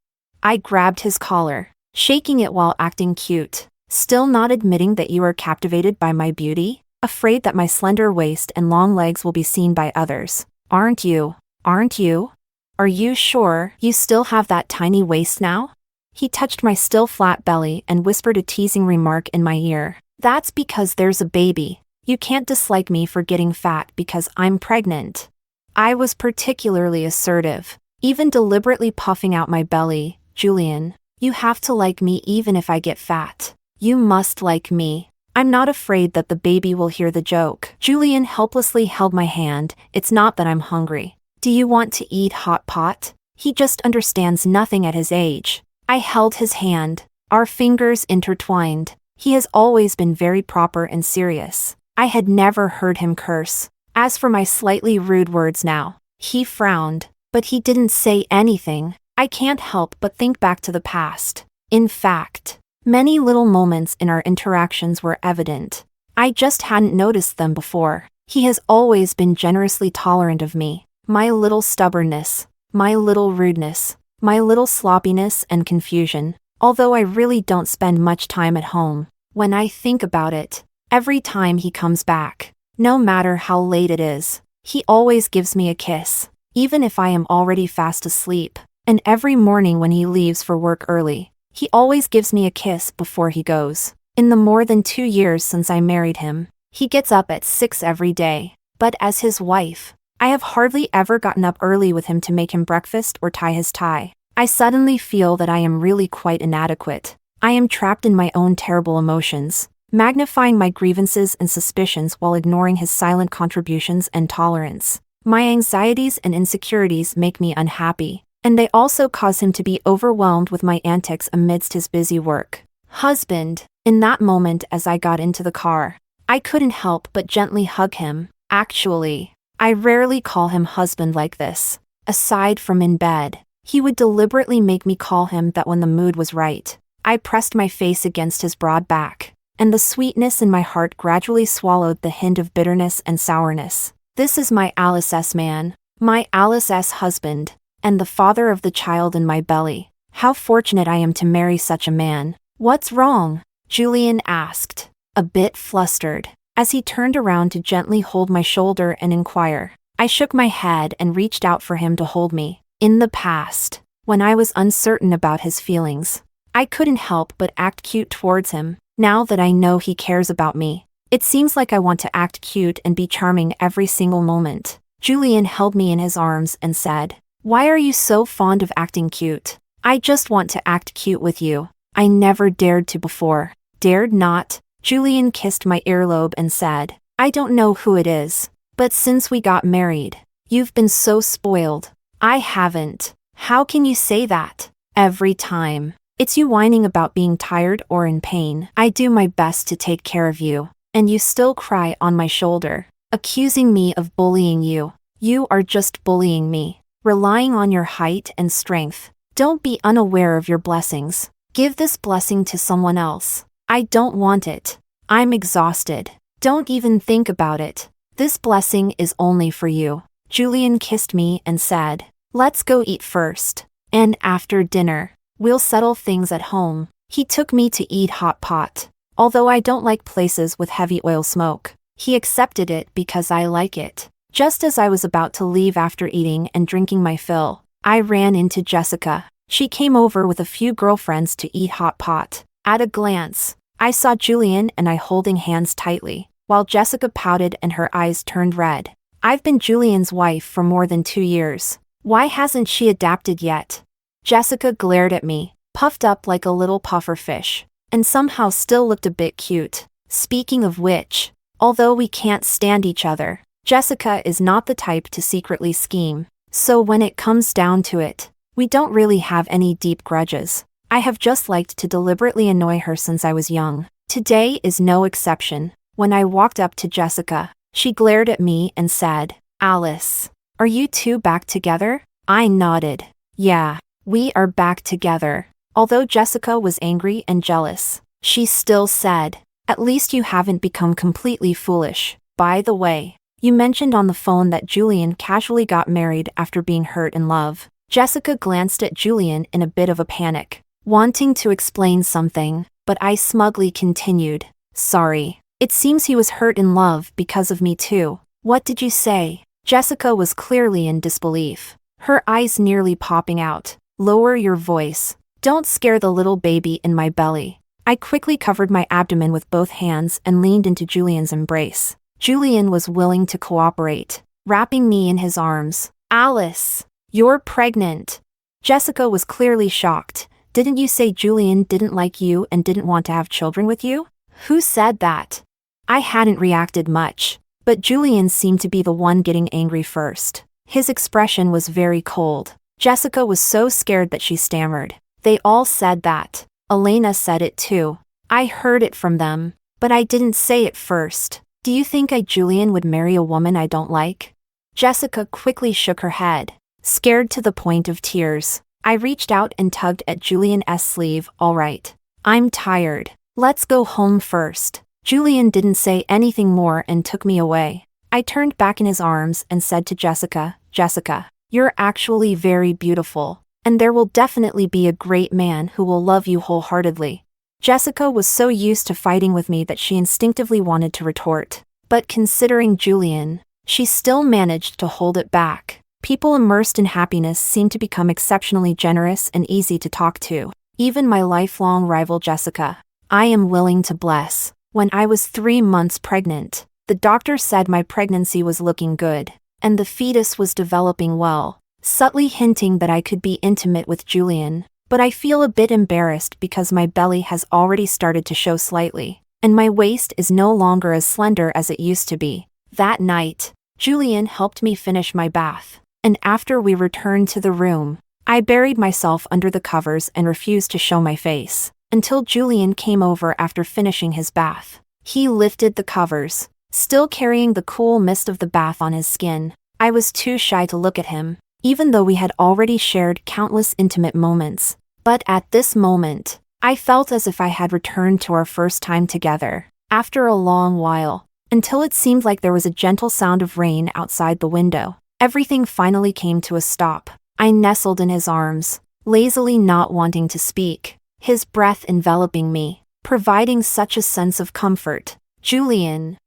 I grabbed his collar, shaking it while acting cute. Still not admitting that you are captivated by my beauty? Afraid that my slender waist and long legs will be seen by others? Aren't you? Aren't you? Are you sure you still have that tiny waist now? He touched my still flat belly and whispered a teasing remark in my ear. That's because there's a baby. You can't dislike me for getting fat because I'm pregnant. I was particularly assertive, even deliberately puffing out my belly. Julian, you have to like me even if I get fat. You must like me. I'm not afraid that the baby will hear the joke. Julian helplessly held my hand. It's not that I'm hungry. Do you want to eat hot pot? He just understands nothing at his age. I held his hand, our fingers intertwined. He has always been very proper and serious. I had never heard him curse. As for my slightly rude words now, he frowned, but he didn't say anything. I can't help but think back to the past. In fact, many little moments in our interactions were evident. I just hadn't noticed them before. He has always been generously tolerant of me, my little stubbornness, my little rudeness, my little sloppiness and confusion, although I really don't spend much time at home. When I think about it, every time he comes back, no matter how late it is, he always gives me a kiss, even if I am already fast asleep. And every morning when he leaves for work early, he always gives me a kiss before he goes. In the more than 2 years since I married him, he gets up at 6 every day. But as his wife, I have hardly ever gotten up early with him to make him breakfast or tie his tie. I suddenly feel that I am really quite inadequate. I am trapped in my own terrible emotions, magnifying my grievances and suspicions while ignoring his silent contributions and tolerance. My anxieties and insecurities make me unhappy, and they also cause him to be overwhelmed with my antics amidst his busy work. Husband, in that moment as I got into the car, I couldn't help but gently hug him. Actually, I rarely call him husband like this. Aside from in bed, he would deliberately make me call him that when the mood was right. I pressed my face against his broad back, and the sweetness in my heart gradually swallowed the hint of bitterness and sourness. This is my Alice S. man, my Alice S. husband, and the father of the child in my belly. How fortunate I am to marry such a man. What's wrong? Julian asked, a bit flustered, as he turned around to gently hold my shoulder and inquire. I shook my head and reached out for him to hold me. In the past, when I was uncertain about his feelings, I couldn't help but act cute towards him. Now that I know he cares about me, it seems like I want to act cute and be charming every single moment. Julian held me in his arms and said, "Why are you so fond of acting cute?" "I just want to act cute with you. I never dared to before." Dared not? Julian kissed my earlobe and said, "I don't know who it is, but since we got married, you've been so spoiled." "I haven't." "How can you say that? Every time it's you whining about being tired or in pain. I do my best to take care of you, and you still cry on my shoulder, accusing me of bullying you. You are just bullying me, relying on your height and strength. Don't be unaware of your blessings. Give this blessing to someone else. I don't want it. I'm exhausted. Don't even think about it. This blessing is only for you. Julian kissed me and said, "Let's go eat first. And after dinner, we'll settle things at home." He took me to eat hot pot. Although I don't like places with heavy oil smoke, he accepted it because I like it. Just as I was about to leave after eating and drinking my fill, I ran into Jessica. She came over with a few girlfriends to eat hot pot. At a glance, I saw Julian and I holding hands tightly, while Jessica pouted and her eyes turned red. I've been Julian's wife for more than 2 years. Why hasn't she adapted yet? Jessica glared at me, puffed up like a little puffer fish, and somehow still looked a bit cute. Speaking of which, although we can't stand each other, Jessica is not the type to secretly scheme. So when it comes down to it, we don't really have any deep grudges. I have just liked to deliberately annoy her since I was young. Today is no exception. When I walked up to Jessica, she glared at me and said, "Alice, are you two back together?" I nodded. "Yeah, we are back together." Although Jessica was angry and jealous, she still said, "At least you haven't become completely foolish. By the way, you mentioned on the phone that Julian casually got married after being hurt in love." Jessica glanced at Julian in a bit of a panic, wanting to explain something, but I smugly continued, "Sorry. It seems he was hurt in love because of me too." "What did you say?" Jessica was clearly in disbelief, her eyes nearly popping out. "Lower your voice. Don't scare the little baby in my belly." I quickly covered my abdomen with both hands and leaned into Julian's embrace. Julian was willing to cooperate, wrapping me in his arms. "Alice, you're pregnant." Jessica was clearly shocked. "Didn't you say Julian didn't like you and didn't want to have children with you?" "Who said that?" I hadn't reacted much, but Julian seemed to be the one getting angry first. His expression was very cold. Jessica was so scared that she stammered. "They all said that. Elena said it too. I heard it from them, but I didn't say it first." "Do you think Julian would marry a woman I don't like?" Jessica quickly shook her head, scared to the point of tears. I reached out and tugged at Julian's sleeve. "All right. I'm tired. Let's go home first." Julian didn't say anything more and took me away. I turned back in his arms and said to Jessica, "Jessica, you're actually very beautiful, and there will definitely be a great man who will love you wholeheartedly." Jessica was so used to fighting with me that she instinctively wanted to retort. But considering Julian, she still managed to hold it back. People immersed in happiness seem to become exceptionally generous and easy to talk to. Even my lifelong rival Jessica, I am willing to bless. When I was 3 months pregnant, the doctor said my pregnancy was looking good, and the fetus was developing well, subtly hinting that I could be intimate with Julian. But I feel a bit embarrassed because my belly has already started to show slightly, and my waist is no longer as slender as it used to be. That night, Julian helped me finish my bath, and after we returned to the room, I buried myself under the covers and refused to show my face, until Julian came over after finishing his bath. He lifted the covers, still carrying the cool mist of the bath on his skin. I was too shy to look at him, even though we had already shared countless intimate moments. But at this moment, I felt as if I had returned to our first time together, after a long while, until it seemed like there was a gentle sound of rain outside the window. Everything finally came to a stop. I nestled in his arms, lazily not wanting to speak, his breath enveloping me, providing such a sense of comfort. "Julian,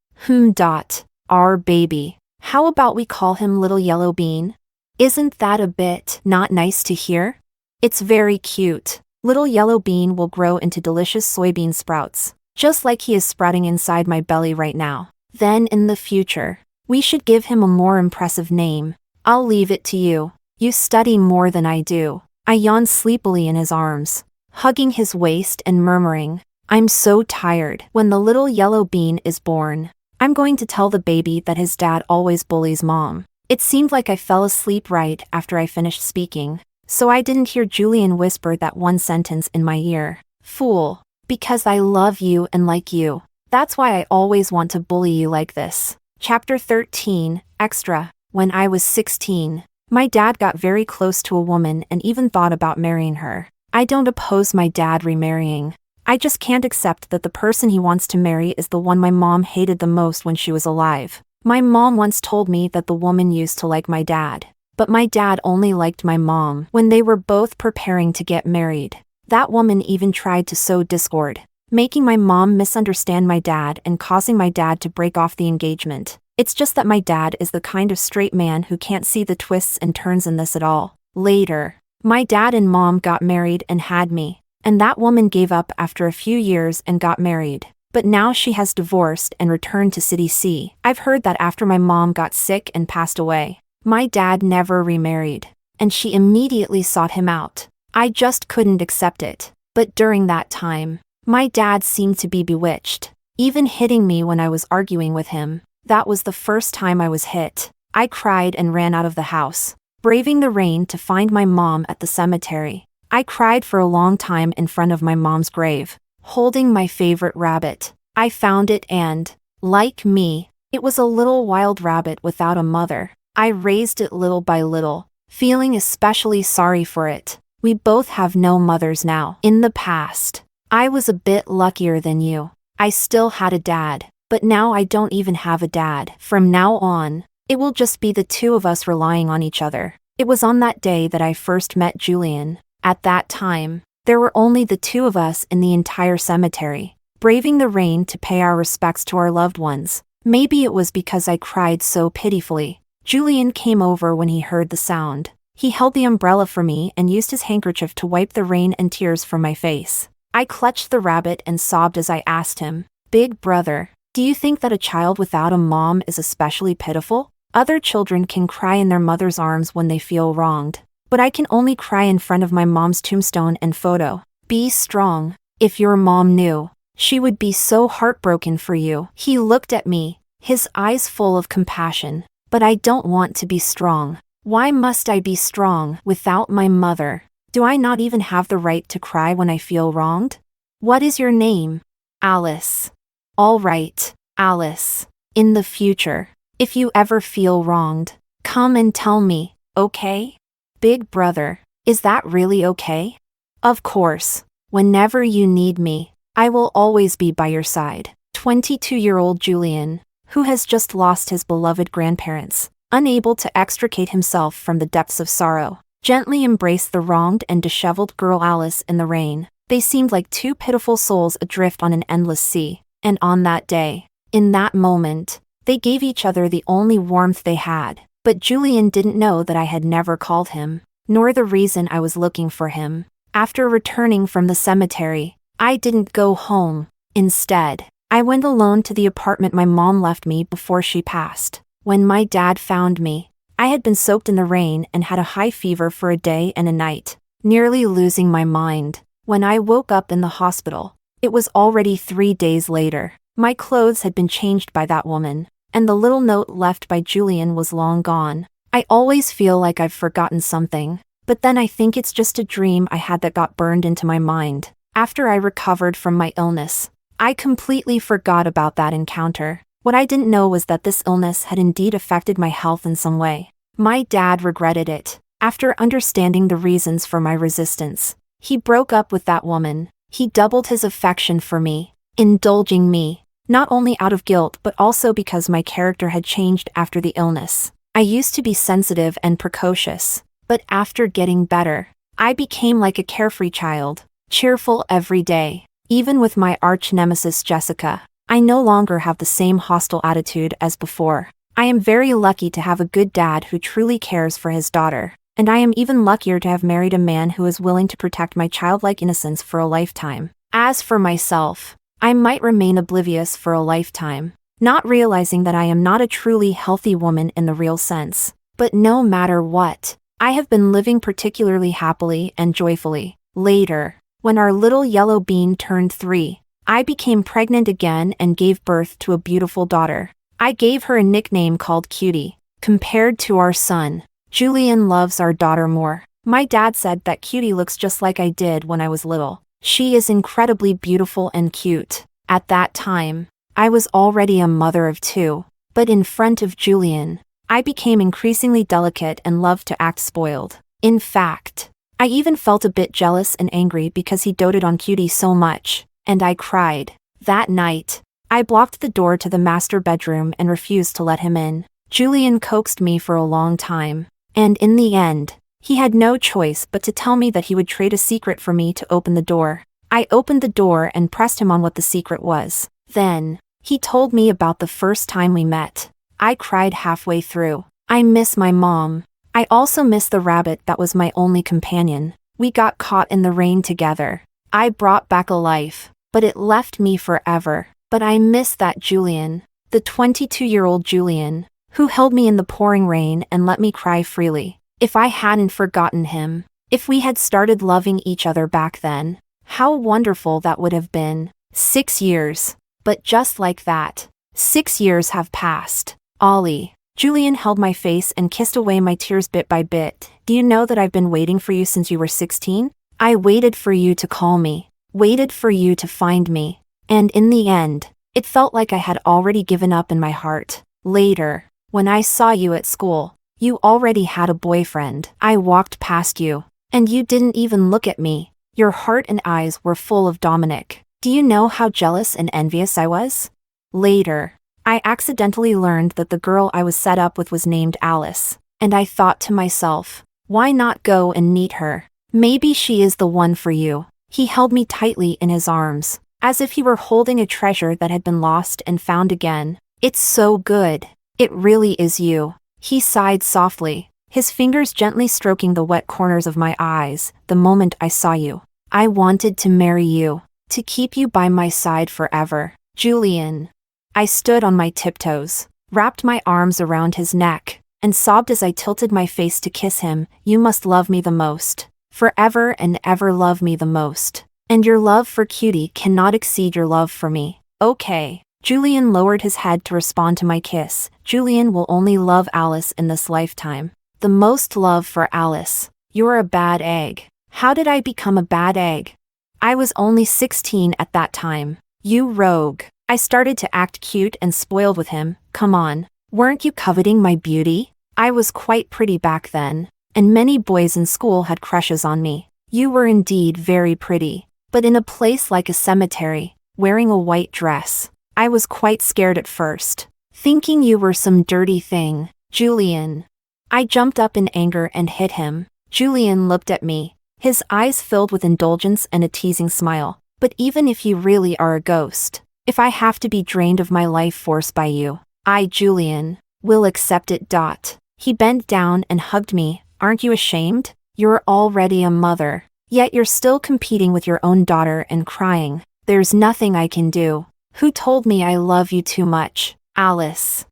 our baby. How about we call him Little Yellow Bean? Isn't that a bit not nice to hear? It's very cute. Little Yellow Bean will grow into delicious soybean sprouts, just like he is sprouting inside my belly right now. Then in the future, we should give him a more impressive name. I'll leave it to you. You study more than I do." I yawned sleepily in his arms, hugging his waist and murmuring, "I'm so tired." When the little yellow bean is born, I'm going to tell the baby that his dad always bullies mom. It seemed like I fell asleep right after I finished speaking, so I didn't hear Julian whisper that one sentence in my ear. "Fool. Because I love you and like you. That's why I always want to bully you like this." Chapter 13, Extra. When I was 16, My dad got very close to a woman and even thought about marrying her. I don't oppose my dad remarrying. I just can't accept that the person he wants to marry is the one my mom hated the most when she was alive. My mom once told me that the woman used to like my dad, but my dad only liked my mom when they were both preparing to get married. That woman even tried to sow discord, making my mom misunderstand my dad and causing my dad to break off the engagement. It's just that my dad is the kind of straight man who can't see the twists and turns in this at all. Later, my dad and mom got married and had me, and that woman gave up after a few years and got married. But now she has divorced and returned to City C. I've heard that after my mom got sick and passed away, my dad never remarried, and she immediately sought him out. I just couldn't accept it. But during that time, my dad seemed to be bewitched, even hitting me when I was arguing with him. That was the first time I was hit. I cried and ran out of the house, braving the rain to find my mom at the cemetery. I cried for a long time in front of my mom's grave, holding my favorite rabbit. I found it and, like me, it was a little wild rabbit without a mother. I raised it little by little, feeling especially sorry for it. We both have no mothers now. In the past, I was a bit luckier than you. I still had a dad, but now I don't even have a dad. From now on, it will just be the two of us relying on each other. It was on that day that I first met Julian. At that time, there were only the two of us in the entire cemetery, braving the rain to pay our respects to our loved ones. Maybe it was because I cried so pitifully. Julian came over when he heard the sound. He held the umbrella for me and used his handkerchief to wipe the rain and tears from my face. I clutched the rabbit and sobbed as I asked him, "Big brother, do you think that a child without a mom is especially pitiful? Other children can cry in their mother's arms when they feel wronged, but I can only cry in front of my mom's tombstone and photo. Be strong. If your mom knew, she would be so heartbroken for you." He looked at me, his eyes full of compassion. "But I don't want to be strong. Why must I be strong without my mother? Do I not even have the right to cry when I feel wronged? What is your name?" "Alice." "All right, Alice. In the future, if you ever feel wronged, come and tell me, okay? Big brother, is that really okay?" "Of course. Whenever you need me, I will always be by your side." 22-year-old Julian, who has just lost his beloved grandparents, unable to extricate himself from the depths of sorrow, gently embraced the wronged and disheveled girl Alice in the rain. They seemed like two pitiful souls adrift on an endless sea. And on that day, in that moment, they gave each other the only warmth they had. But Julian didn't know that I had never called him, nor the reason I was looking for him. After returning from the cemetery, I didn't go home. Instead, I went alone to the apartment my mom left me before she passed. When my dad found me, I had been soaked in the rain and had a high fever for a day and a night, nearly losing my mind. When I woke up in the hospital, it was already 3 days later. My clothes had been changed by that woman, and the little note left by Julian was long gone. I always feel like I've forgotten something, but then I think it's just a dream I had that got burned into my mind. After I recovered from my illness, I completely forgot about that encounter. What I didn't know was that this illness had indeed affected my health in some way. My dad regretted it. After understanding the reasons for my resistance, he broke up with that woman. He doubled his affection for me, indulging me, not only out of guilt but also because my character had changed after the illness. I used to be sensitive and precocious, but after getting better, I became like a carefree child, cheerful every day. Even with my arch-nemesis Jessica, I no longer have the same hostile attitude as before. I am very lucky to have a good dad who truly cares for his daughter, and I am even luckier to have married a man who is willing to protect my childlike innocence for a lifetime. As for myself, I might remain oblivious for a lifetime, not realizing that I am not a truly healthy woman in the real sense. But no matter what, I have been living particularly happily and joyfully. Later, when our little yellow bean turned 3, I became pregnant again and gave birth to a beautiful daughter. I gave her a nickname called Cutie. Compared to our son, Julian loves our daughter more. My dad said that Cutie looks just like I did when I was little. She is incredibly beautiful and cute. At that time, I was already a mother of 2, but in front of Julian, I became increasingly delicate and loved to act spoiled. In fact, I even felt a bit jealous and angry because he doted on Cutie so much, and I cried. That night, I blocked the door to the master bedroom and refused to let him in. Julian coaxed me for a long time, and in the end, he had no choice but to tell me that he would trade a secret for me to open the door. I opened the door and pressed him on what the secret was. Then, he told me about the first time we met. I cried halfway through. I miss my mom. I also miss the rabbit that was my only companion. We got caught in the rain together. I brought back a life, but it left me forever. But I miss that Julian, the 22-year-old Julian, who held me in the pouring rain and let me cry freely. If I hadn't forgotten him, if we had started loving each other back then, how wonderful that would have been. 6 years. But just like that, 6 years have passed. Ollie. Julian held my face and kissed away my tears bit by bit. Do you know that I've been waiting for you since you were 16? I waited for you to call me, waited for you to find me. And in the end, it felt like I had already given up in my heart. Later, when I saw you at school, you already had a boyfriend. I walked past you, and you didn't even look at me. Your heart and eyes were full of Dominic. Do you know how jealous and envious I was? Later, I accidentally learned that the girl I was set up with was named Alice, and I thought to myself, why not go and meet her? Maybe she is the one for you. He held me tightly in his arms, as if he were holding a treasure that had been lost and found again. It's so good. It really is you. He sighed softly, his fingers gently stroking the wet corners of my eyes. The moment I saw you, I wanted to marry you, to keep you by my side forever. Julian. I stood on my tiptoes, wrapped my arms around his neck, and sobbed as I tilted my face to kiss him. You must love me the most. Forever and ever love me the most. And your love for Cutie cannot exceed your love for me. Okay. Julian lowered his head to respond to my kiss. Julian will only love Alice in this lifetime. The most love for Alice. You're a bad egg. How did I become a bad egg? I was only 16 at that time. You rogue. I started to act cute and spoiled with him. Come on. Weren't you coveting my beauty? I was quite pretty back then, and many boys in school had crushes on me. You were indeed very pretty, but in a place like a cemetery, wearing a white dress. I was quite scared at first, thinking you were some dirty thing. Julian. I jumped up in anger and hit him. Julian looked at me, his eyes filled with indulgence and a teasing smile. But even if you really are a ghost, if I have to be drained of my life force by you, I, Julian, will accept it. He bent down and hugged me. Aren't you ashamed? You're already a mother, yet you're still competing with your own daughter and crying. There's nothing I can do. Who told me I love you too much? Alice.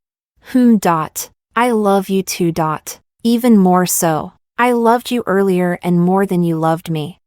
I love you too. Even more so. I loved you earlier and more than you loved me.